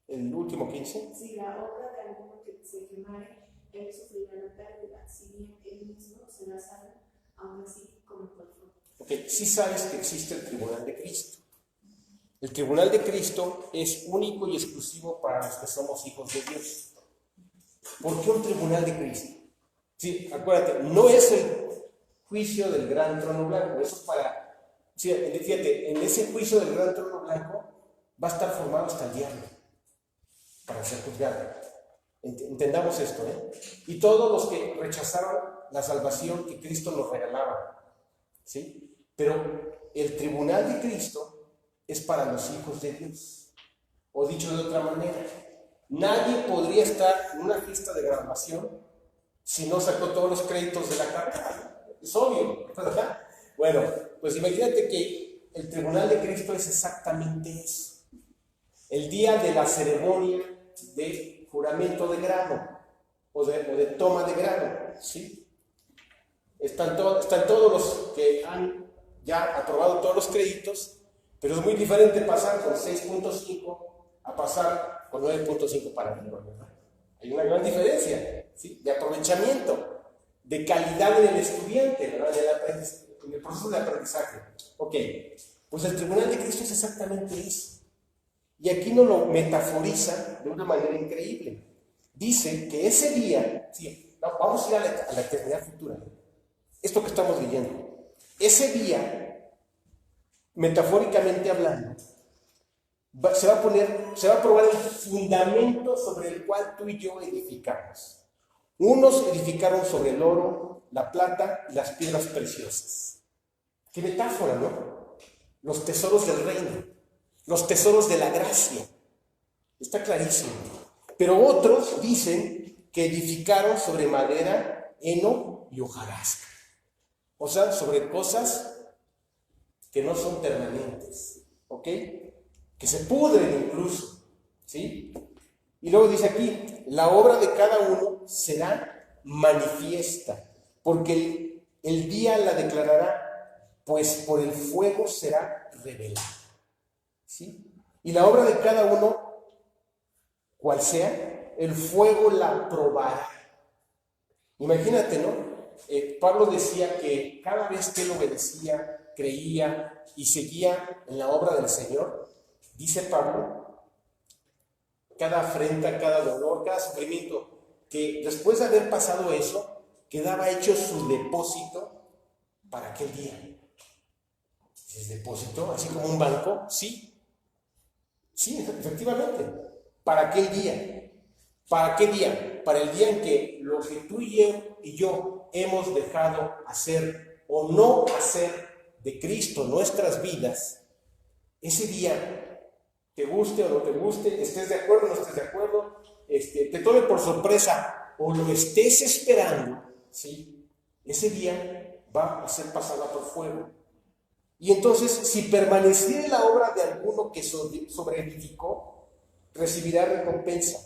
El último 15. Si la obra de alguno que se quemare, él sufrirá la pérdida, si bien él mismo será salvo, aún así como por fuego. Ok, sí sabes que existe el tribunal de Cristo. El tribunal de Cristo es único y exclusivo para los que somos hijos de Dios. ¿Por qué un tribunal de Cristo? Sí, acuérdate, no es el juicio del gran trono blanco, eso es para... Sí, fíjate, en ese juicio del gran trono blanco va a estar formado hasta el diablo para ser juzgado. Entendamos esto, ¿eh? Y todos los que rechazaron la salvación que Cristo nos regalaba, ¿sí? Pero el tribunal de Cristo es para los hijos de Dios. O dicho de otra manera, nadie podría estar en una fiesta de graduación si no sacó todos los créditos de la carrera. Es obvio, ¿verdad? Bueno, pues imagínate que el tribunal de Cristo es exactamente eso. El día de la ceremonia de juramento de grado o de toma de grado, ¿sí? Están todos los que han ya aprobado todos los créditos, pero es muy diferente pasar con 6.5 a pasar con 9.5 para arriba, ¿verdad? Hay una gran diferencia, ¿sí? De aprovechamiento, de calidad en el estudiante, ¿verdad? En el proceso de aprendizaje. Ok, pues el tribunal de Cristo es exactamente eso. Y aquí nos lo metaforiza de una manera increíble. Dice que ese día, sí, vamos a ir a la eternidad futura, ¿no? Esto que estamos leyendo, ese día, metafóricamente hablando, se va a probar el fundamento sobre el cual tú y yo edificamos. Unos edificaron sobre el oro, la plata y las piedras preciosas. Qué metáfora, ¿no? Los tesoros del reino, los tesoros de la gracia. Está clarísimo. Pero otros dicen que edificaron sobre madera, heno y hojarasca. O sea, sobre cosas que no son permanentes, ¿ok? Que se pudren incluso, ¿sí? Y luego dice aquí, la obra de cada uno será manifiesta, porque el día la declarará, pues por el fuego será revelada, ¿sí? Y la obra de cada uno, cual sea, el fuego la probará. Imagínate, ¿no? Pablo decía que cada vez que él obedecía, creía y seguía en la obra del Señor, dice Pablo, cada afrenta, cada dolor, cada sufrimiento, que después de haber pasado eso, quedaba hecho su depósito para aquel día. ¿Es depósito? ¿Así como un banco? Sí. Sí, efectivamente. ¿Para aquel día? ¿Para qué día? Para el día en que lo que tú y yo hemos dejado hacer o no hacer de Cristo nuestras vidas, ese día, te guste o no te guste, estés de acuerdo o no estés de acuerdo, te tome por sorpresa o lo estés esperando, ¿sí? Ese día va a ser pasada por fuego. Y entonces, si permaneciera en la obra de alguno que sobreedificó, recibirá recompensa.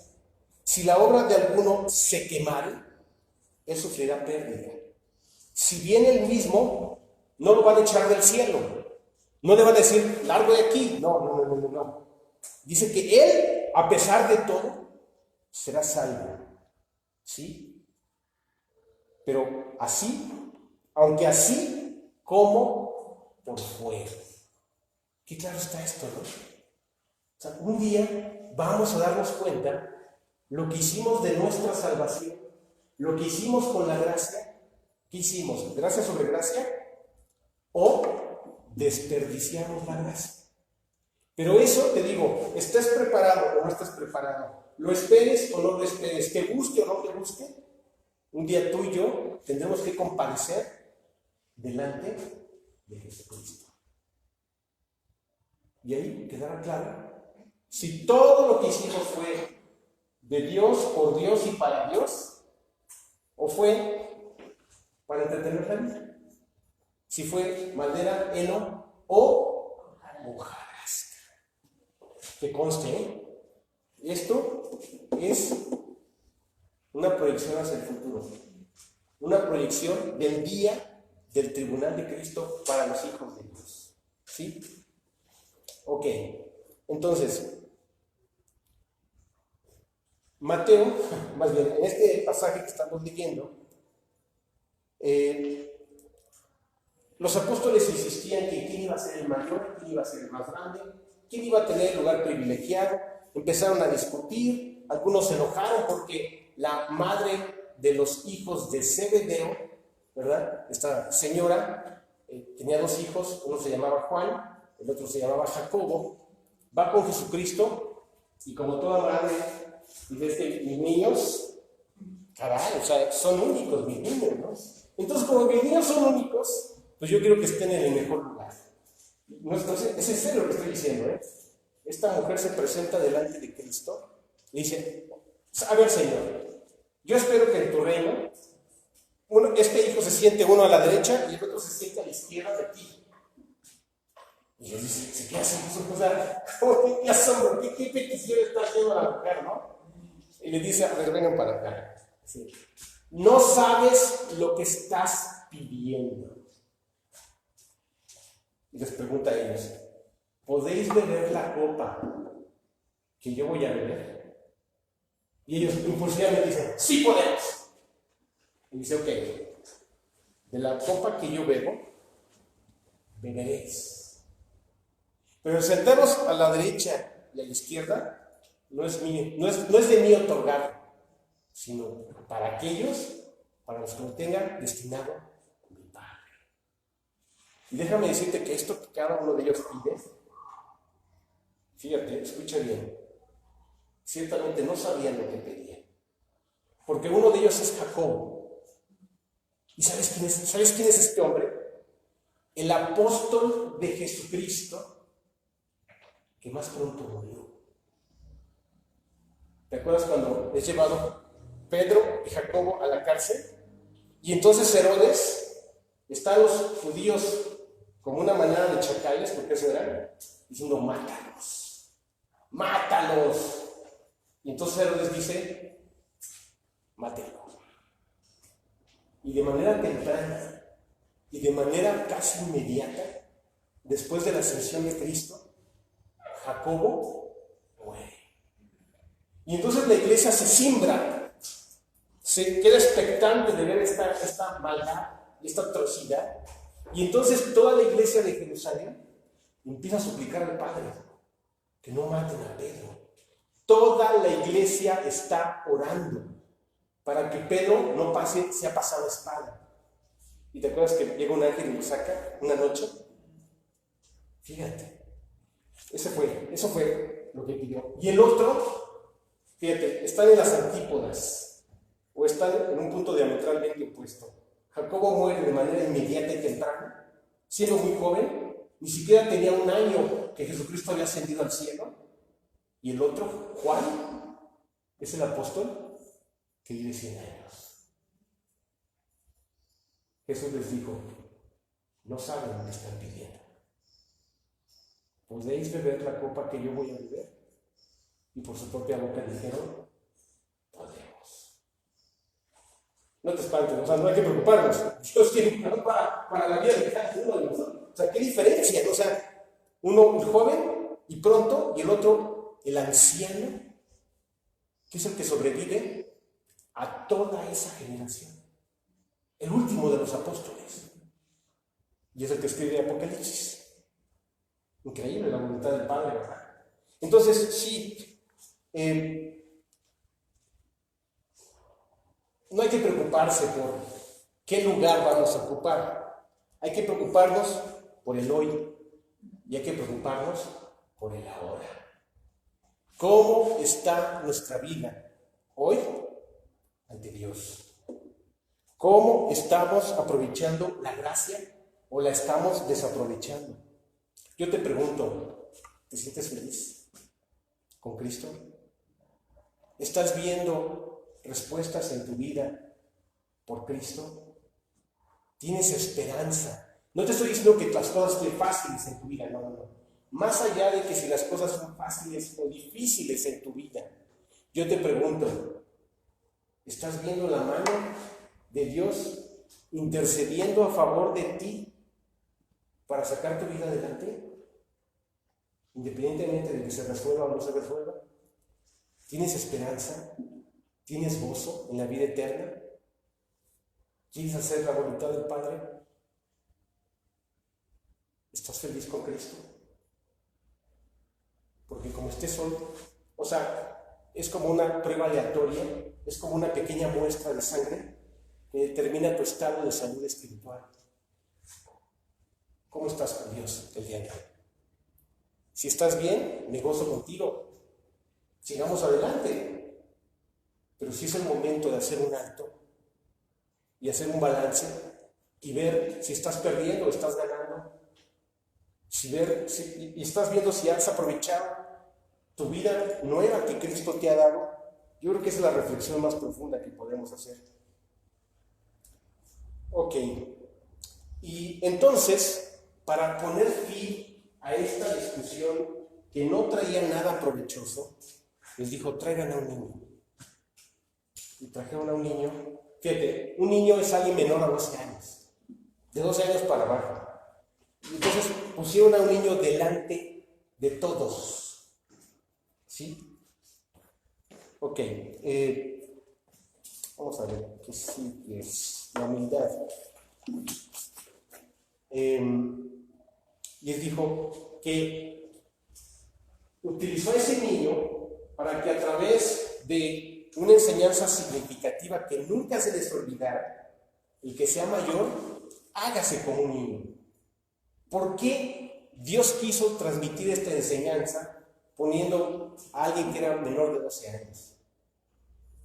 Si la obra de alguno se quemare, él sufrirá pérdida. Si viene el mismo, no lo van a echar del cielo. No le van a decir, largo de aquí. No. Dice que él, a pesar de todo, será salvo. ¿Sí? Pero así, aunque así, como por fuego. Qué claro está esto, ¿no? O sea, un día vamos a darnos cuenta lo que hicimos de nuestra salvación, lo que hicimos con la gracia. ¿Qué hicimos? ¿Gracia sobre gracia? ¿O desperdiciamos la gracia? Pero eso, te digo, ¿estás preparado o no estás preparado? ¿Lo esperes o no lo esperes? ¿Te guste o no te guste? Un día tú y yo tendremos que comparecer delante de Jesucristo. Y ahí quedará claro si todo lo que hicimos fue de Dios, por Dios y para Dios, o fue para entretener la vida. Si fue madera, heno o hojarasca. Que conste, ¿eh? Esto es una proyección hacia el futuro. Una proyección del día del tribunal de Cristo para los hijos de Dios. ¿Sí? Ok. Entonces, Mateo, más bien, en este pasaje que estamos leyendo, los apóstoles insistían que quién iba a ser el mayor, quién iba a ser el más grande, quién iba a tener el lugar privilegiado. Empezaron a discutir, algunos se enojaron porque la madre de los hijos de Zebedeo, ¿verdad? Esta señora tenía dos hijos, uno se llamaba Juan, el otro se llamaba Jacobo, va con Jesucristo y como toda madre dice, mis niños, caray, o sea, son únicos mis niños, ¿no? Entonces, como mis niños son únicos, pues yo quiero que estén en el mejor lugar. No sé, es en serio lo que estoy diciendo, ¿eh? Esta mujer se presenta delante de Cristo y dice, a ver, Señor, yo espero que en tu reino este hijo se siente uno a la derecha y el otro se siente a la izquierda de ti. Y él dice, ¿qué hacemos? O sea, ¿qué asombro? ¿Qué petición está haciendo la mujer, no? Y le dice, a ver, vengan para acá. Sí. No sabes lo que estás pidiendo. Y les pregunta a ellos, ¿podéis beber la copa que yo voy a beber? Y ellos impulsivamente dicen, sí podemos. Y dice, ok, de la copa que yo bebo, beberéis. Pero sentaros a la derecha y a la izquierda no es de mí otorgado, sino para aquellos, para los que lo tengan destinado mi Padre. Y déjame decirte que esto que cada uno de ellos pide, fíjate, escucha bien, ciertamente no sabían lo que pedían, porque uno de ellos es Jacob. ¿Y sabes quién es este hombre? el apóstol de Jesucristo que más pronto murió. ¿Te acuerdas cuando es llevado Pedro y Jacobo a la cárcel? Y entonces Herodes, están los judíos como una manada de chacales, porque eso eran, diciendo, mátalos, mátalos. Y entonces Herodes dice, mátelo. Y de manera temprana, y de manera casi inmediata, después de la ascensión de Cristo, Jacobo muere. Y entonces la iglesia se cimbra, se queda expectante de ver esta maldad, esta atrocidad. Y entonces toda la iglesia de Jerusalén empieza a suplicar al Padre que no maten a Pedro. Toda la iglesia está orando para que Pedro no pase, sea pasado a espada. ¿Y te acuerdas que llega un ángel y lo saca una noche? Fíjate, eso fue lo que pidió. Y el otro, fíjate, están en las antípodas, o están en un punto diametralmente opuesto. Jacobo muere de manera inmediata y temprana, siendo muy joven, ni siquiera tenía un año que Jesucristo había ascendido al cielo. Y el otro, Juan, es el apóstol que vive 100 años. Jesús les dijo, no saben lo que están pidiendo. ¿Podéis beber la copa que yo voy a beber? Y por su propia boca dijeron, podemos. No te espantes, o sea, no hay que preocuparnos. Dios tiene un plan para la vida de cada uno de nosotros. O sea, ¿qué diferencia? O sea, uno el joven y pronto, y el otro el anciano, que es el que sobrevive a toda esa generación. El último de los apóstoles. Y es el que escribe Apocalipsis. Increíble la voluntad del Padre, ¿verdad? Entonces, sí, no hay que preocuparse por qué lugar vamos a ocupar. Hay que preocuparnos por el hoy y hay que preocuparnos por el ahora. ¿Cómo está nuestra vida hoy ante Dios? ¿Cómo estamos aprovechando la gracia o la estamos desaprovechando? Yo te pregunto, ¿te sientes feliz con Cristo? ¿Estás viendo respuestas en tu vida por Cristo? ¿Tienes esperanza? No te estoy diciendo que las cosas estén fáciles en tu vida, no. Más allá de que si las cosas son fáciles o difíciles en tu vida, yo te pregunto, ¿estás viendo la mano de Dios intercediendo a favor de ti para sacar tu vida adelante? Independientemente de que se resuelva o no se resuelva. ¿Tienes esperanza? ¿Tienes gozo en la vida eterna? ¿Quieres hacer la voluntad del Padre? ¿Estás feliz con Cristo? Porque como estés hoy, o sea, es como una prueba aleatoria, es como una pequeña muestra de sangre que determina tu estado de salud espiritual. ¿Cómo estás con Dios el día de hoy? Si estás bien, me gozo contigo. Sigamos adelante. Pero si es el momento de hacer un alto y hacer un balance y ver si estás perdiendo o estás ganando, y estás viendo si has aprovechado tu vida nueva que Cristo te ha dado, yo creo que esa es la reflexión más profunda que podemos hacer. Ok. Y entonces, para poner fin a esta discusión que no traía nada provechoso, les dijo, traigan a un niño. Y trajeron a un niño. Fíjate, un niño es alguien menor a 12 años. De 12 años para abajo. Y entonces pusieron a un niño delante de todos. ¿Sí? Ok. Vamos a ver qué sí es la humildad. Y él dijo que utilizó a ese niño para que a través de una enseñanza significativa que nunca se les olvidara, el que sea mayor, hágase como un niño. ¿Por qué Dios quiso transmitir esta enseñanza poniendo a alguien que era menor de 12 años?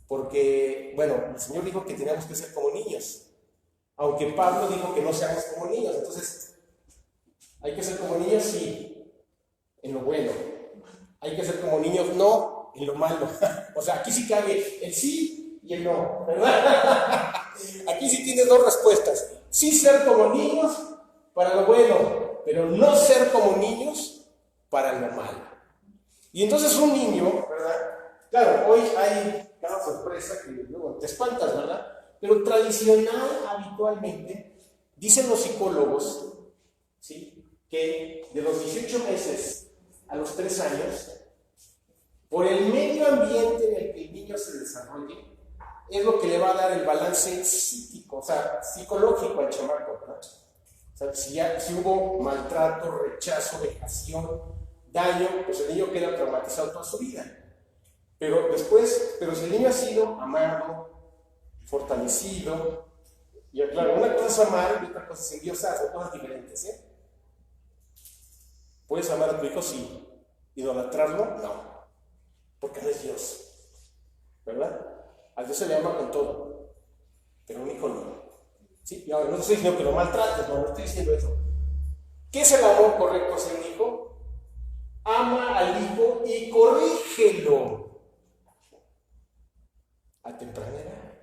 Porque, bueno, el Señor dijo que teníamos que ser como niños, aunque Pablo dijo que no seamos como niños. Entonces, ¿Hay que ser como niños? Sí, en lo bueno. Hay que ser como niños, no, en lo malo. O sea, aquí sí cabe el sí y el no, ¿verdad? Aquí sí tienes dos respuestas. Sí ser como niños para lo bueno, pero no ser como niños para lo malo. Y entonces un niño, ¿verdad? Claro, hoy hay cada sorpresa que luego te espantas, ¿verdad? Pero tradicional, habitualmente, dicen los psicólogos, ¿sí?, que de los 18 meses a los 3 años, por el medio ambiente en el que el niño se desarrolle, es lo que le va a dar el balance psíquico, o sea, psicológico al chamaco, ¿verdad? O sea, si hubo maltrato, rechazo, vejación, daño, pues el niño queda traumatizado toda su vida. Pero si el niño ha sido amado, fortalecido, y claro, una cosa es amar y otra cosa es endiosar, son cosas diferentes, ¿eh? ¿Puedes amar a tu hijo? Sí. ¿Idolatrarlo? No. Porque no es Dios, ¿verdad? A Dios se le ama con todo, pero a un hijo no. ¿Sí? Y ahora, no estoy diciendo que lo maltrates, no estoy diciendo eso. ¿Qué es el amor correcto hacia un hijo? Ama al hijo y corrígelo a temprana edad.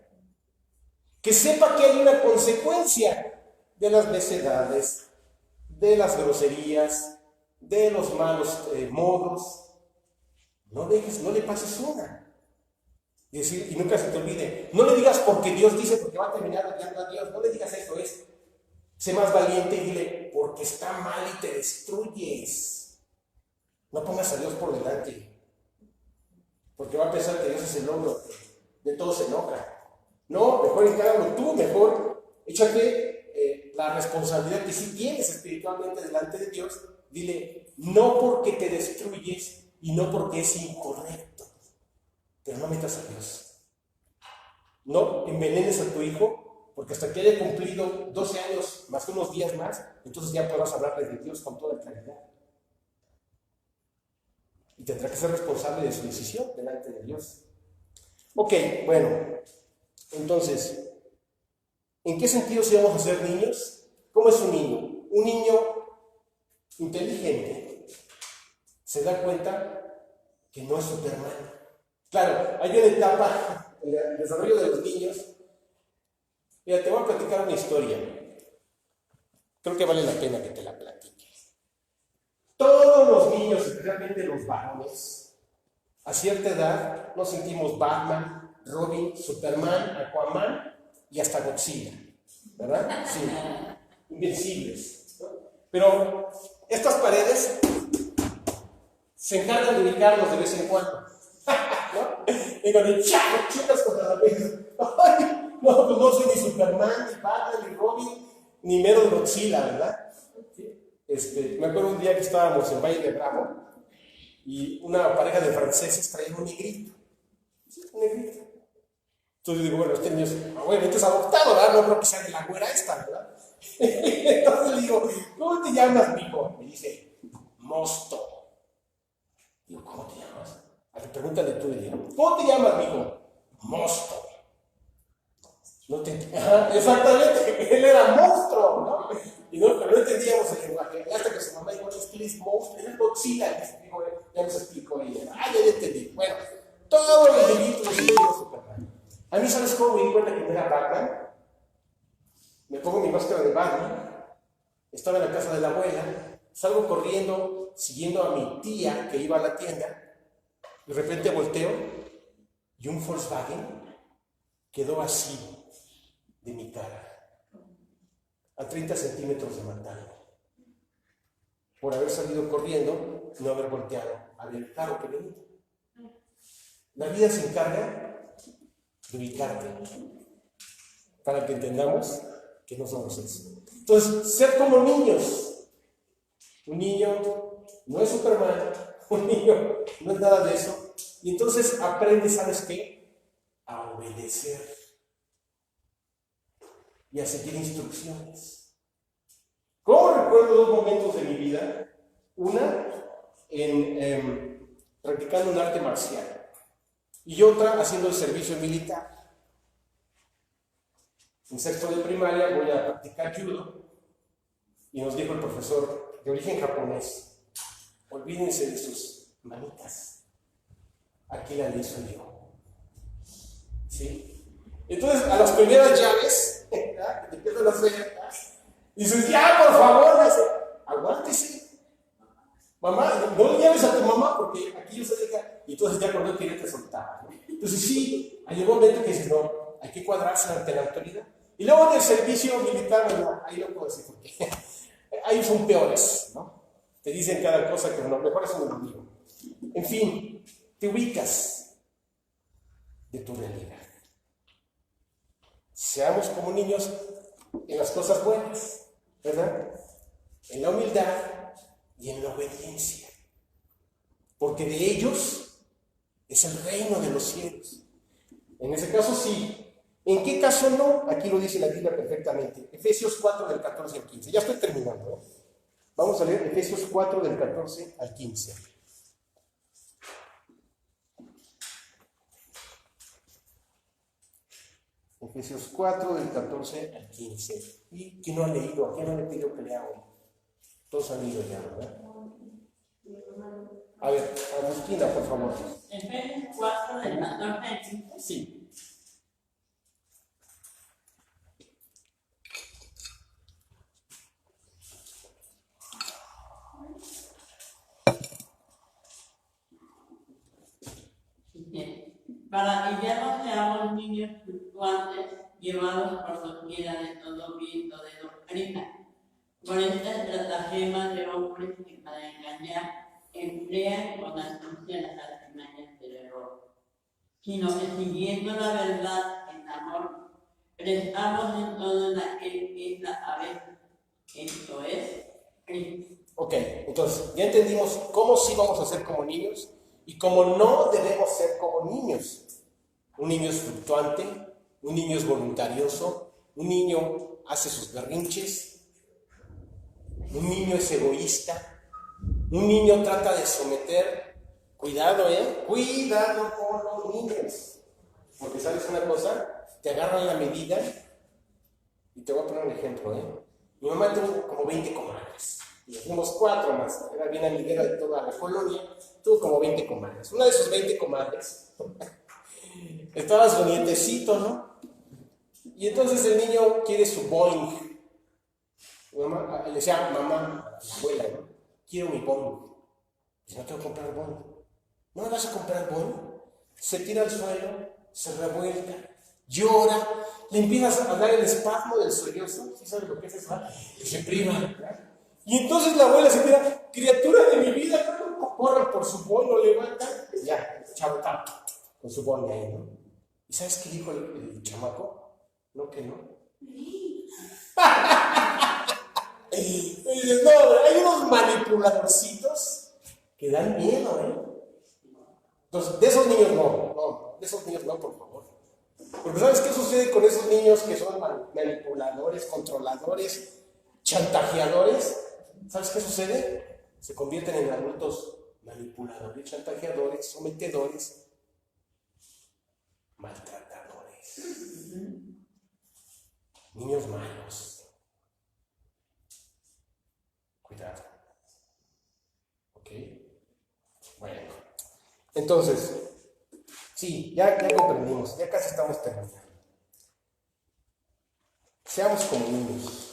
Que sepa que hay una consecuencia de las necedades, de las groserías, de los malos modos. No le pases una. Y nunca se te olvide, no le digas porque Dios dice, porque va a terminar odiando a Dios. No le digas eso, sé más valiente y dile, porque está mal y te destruyes. No pongas a Dios por delante, porque va a pensar que Dios es el logro, de todo se enoja. No, mejor encárgalo tú, mejor échate la responsabilidad que sí tienes espiritualmente delante de Dios. Dile, no porque te destruyes y no porque es incorrecto, pero no metas a Dios. No envenenes a tu hijo, porque hasta que haya cumplido 12 años más que unos días más, entonces ya podrás hablarle de Dios con toda claridad. Y tendrá que ser responsable de su decisión delante de Dios. Ok, bueno, entonces, ¿en qué sentido si vamos a ser niños? ¿Cómo es un niño? Un niño inteligente se da cuenta que no es Superman. Claro, hay una etapa en el desarrollo de los niños. Mira, te voy a platicar una historia. Creo que vale la pena que te la platique. Todos los niños, especialmente los varones, a cierta edad nos sentimos Batman, Robin, Superman, Aquaman y hasta Godzilla, ¿verdad? Sí, invencibles, ¿no? Pero estas paredes se encargan de ubicarnos de vez en cuando, ¿no? Y cuando chicas contra la mesa, ¡ay! No, pues no soy ni Superman, ni Batman, ni Robin, ni mero Godzilla, ¿verdad? Me acuerdo un día que estábamos en Valle de Bravo y una pareja de franceses traía un negrito. Un negrito. Entonces yo digo, bueno, este niño es adoptado, ¿verdad? No creo que sea de la güera esta, ¿verdad? Entonces le digo, ¿cómo te llamas, mijo? Me dice, Mosto. Digo, ¿cómo te llamas? A ver, pregúntale tú, le digo, ¿cómo te llamas, mijo? Mosto. No te exactamente, él era monstruo, ¿no? Y no, pero no entendíamos el lenguaje. Hasta que su mamá dijo, es que él es monstruo, él es Godzilla. Ya nos explicó ella. Ya entendí. Bueno, todos los niñitos los hicieron Superman. A mí, ¿sabes cómo me di cuenta que no era Batman? Me pongo mi máscara de Batman, estaba en la casa de la abuela, salgo corriendo, siguiendo a mi tía que iba a la tienda, de repente volteo y un Volkswagen quedó así de mi cara, a 30 centímetros de mandarlo, por haber salido corriendo y no haber volteado a ver el carro que venía. La vida se encarga de ubicarte para que entendamos que no somos eso. Entonces, ser como niños. Un niño no es Superman, un niño no es nada de eso. Y entonces aprende, ¿sabes qué? A obedecer y a seguir instrucciones. ¿Cómo recuerdo dos momentos de mi vida? Una, practicando un arte marcial, y otra, haciendo el servicio militar. En sexto de primaria voy a practicar judo, y nos dijo el profesor, de origen japonés. Olvídense de sus manitas. Aquí la ley soy yo. ¿Sí? Entonces, a las primeras llaves, que te empiezan a hacer, dices, ya, por favor, aguántese. Mamá, no le llames a tu mamá porque aquí yo se deja. Y entonces ya cuando quería te soltaba, ¿no? Entonces sí, hay un momento que dices, no, hay que cuadrarse ante la autoridad. Y luego en el servicio militar, bueno, ahí no puedo decir por qué. Ahí son peores, ¿no? Te dicen cada cosa que no, mejor eso no lo digo. En fin, te ubicas de tu realidad. Seamos como niños en las cosas buenas, ¿verdad? En la humildad y en la obediencia. Porque de ellos es el reino de los cielos. En ese caso sí. ¿En qué caso no? Aquí lo dice la Biblia perfectamente. Efesios 4 del 14 al 15. Ya estoy terminando, ¿eh? Vamos a leer Efesios 4 del 14 al 15. Efesios 4 del 14 al 15. ¿Y quién no ha leído? ¿A quién no le pido que lea hoy? Todos han leído ya, ¿verdad? A ver, Agustina, por favor. Efesios 4 del 14 al 15. Sí. Para que ya no seamos niños fluctuantes, llevados por doquiera de todo viento de doctrina, por esta estratagema de hombres que para engañar emplean con astucia las artimañas del error, sino que siguiendo la verdad en amor, prestamos en todo en aquel que es la cabeza, esto es Cristo. Ok, entonces ya entendimos cómo sí vamos a ser como niños y cómo no debemos ser como niños. Un niño es fluctuante, un niño es voluntarioso, un niño hace sus berrinches, un niño es egoísta, un niño trata de someter. Cuidado, cuidado con los niños, porque sabes una cosa, te agarran la medida y te voy a poner un ejemplo, Mi mamá tuvo como 20 comadres. Y fuimos 4 más, era bien amiguera de toda la colonia, tuvo como 20 comadres. Una de sus 20 comadres estaba su nietecito, ¿no? Y entonces el niño quiere su Boeing. Mamá, le decía, mamá, la abuela, ¿no? Quiero mi Boeing. Dice, no tengo que comprar Boeing. ¿No me vas a comprar Boeing? Se tira al suelo, se revuelca, llora, le empiezas a dar el espasmo del sollozo. ¿Sí sabes lo que es eso? Y se priva. Y entonces la abuela se queda, criatura de mi vida, no corran por su Boeing, lo levantan. Ya, chao, con su Boeing ahí, ¿no? ¿Y sabes qué dijo el chamaco? No, que no. Y dices, no, hay unos manipuladorcitos que dan miedo, Entonces, de esos niños no, de esos niños no, por favor. Porque ¿sabes qué sucede con esos niños que son manipuladores, controladores, chantajeadores? ¿Sabes qué sucede? Se convierten en adultos manipuladores, chantajeadores, sometedores, maltratadores, niños malos. Cuidado. ¿Ok? Bueno. Entonces, sí, ya comprendimos, ya casi estamos terminando. Seamos como niños.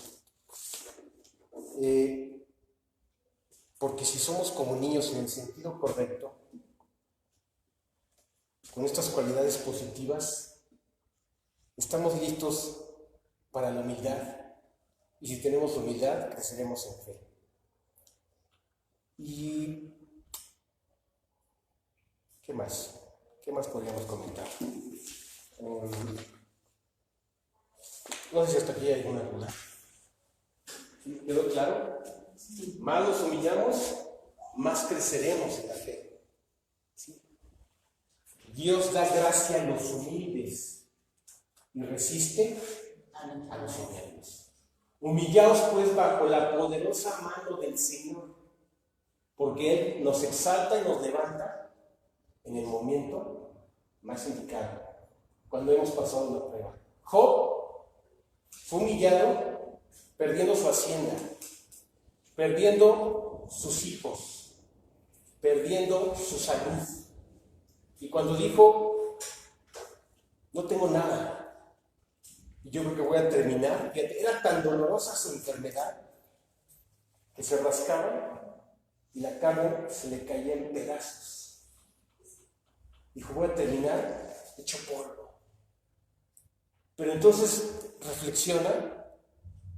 Porque si somos como niños en el sentido correcto, con estas cualidades positivas, estamos listos para la humildad. Y si tenemos humildad, creceremos en fe. ¿Y qué más? ¿Qué más podríamos comentar? No sé si hasta aquí hay alguna duda. ¿Sí? ¿Quedó claro? Más nos humillamos, más creceremos en la fe. ¿Sí? Dios da gracia a los humildes y resiste a los soberbios. Humillaos pues bajo la poderosa mano del Señor, porque Él nos exalta y nos levanta en el momento más indicado, cuando hemos pasado una prueba. Job fue humillado perdiendo su hacienda, perdiendo sus hijos, perdiendo su salud. Y cuando dijo, no tengo nada, y yo creo que voy a terminar, fíjate, era tan dolorosa su enfermedad que se rascaba y la carne se le caía en pedazos. Dijo, voy a terminar hecho polvo. Pero entonces reflexiona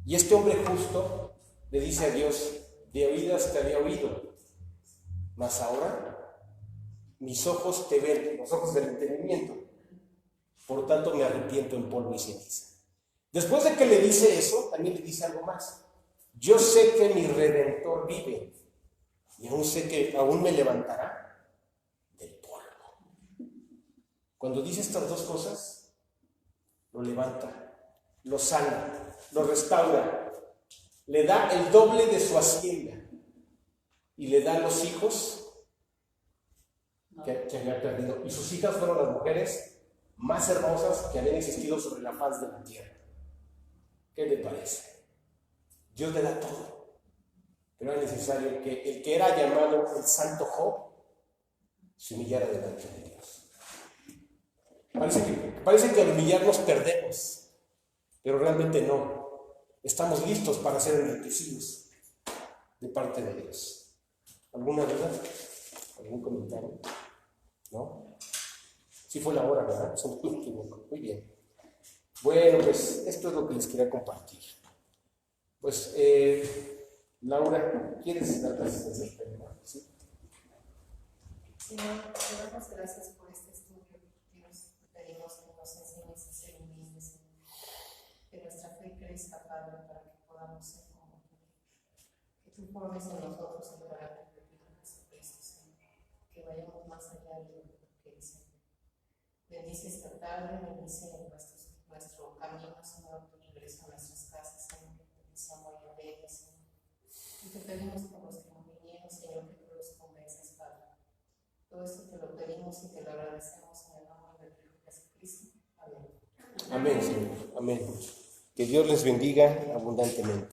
y este hombre justo le dice a Dios, de oídas te había oído, mas ahora mis ojos te ven, los ojos del entendimiento, por tanto me arrepiento en polvo y ceniza. Después de que le dice eso, también le dice algo más. Yo sé que mi Redentor vive y aún sé que aún me levantará del polvo. Cuando dice estas dos cosas, lo levanta, lo sana, lo restaura, le da el doble de su hacienda y le da los hijos que había perdido. Y sus hijas fueron las mujeres más hermosas que habían existido sobre la faz de la tierra. ¿Qué le parece? Dios le da todo, pero era necesario que el que era llamado el Santo Job se humillara delante de Dios. Parece que al humillarnos perdemos, pero realmente no. Estamos listos para ser enriquecidos de parte de Dios. ¿Alguna duda? ¿Algún comentario? ¿No? Sí fue la hora, ¿verdad? Si no me equivoco. Muy bien. Bueno, pues esto es lo que les quería compartir. Pues, Laura, ¿quieres dar las gracias? ¿Sí? Señor, te damos gracias por este estudio. Dios, te pedimos que nos enseñes a ser humildes, que nuestra fe crezca, Padre, para que podamos ser como tú. Que tú formes en nosotros el carácter de tu Hijo Jesucristo, Señor. Que vayamos más allá de lo que tú quieres. Bendice esta tarde, bendice nuestro camino, Señor, tu regreso a nuestras casas, Señor. Bendice amor y alegría, Señor. Y te pedimos por los que no vinieron, Señor, que tú los convences, Padre. Todo esto te lo pedimos y te lo agradecemos en el nombre de tu Hijo Jesucristo. Amén. Amén, Señor. Amén. Que Dios les bendiga abundantemente.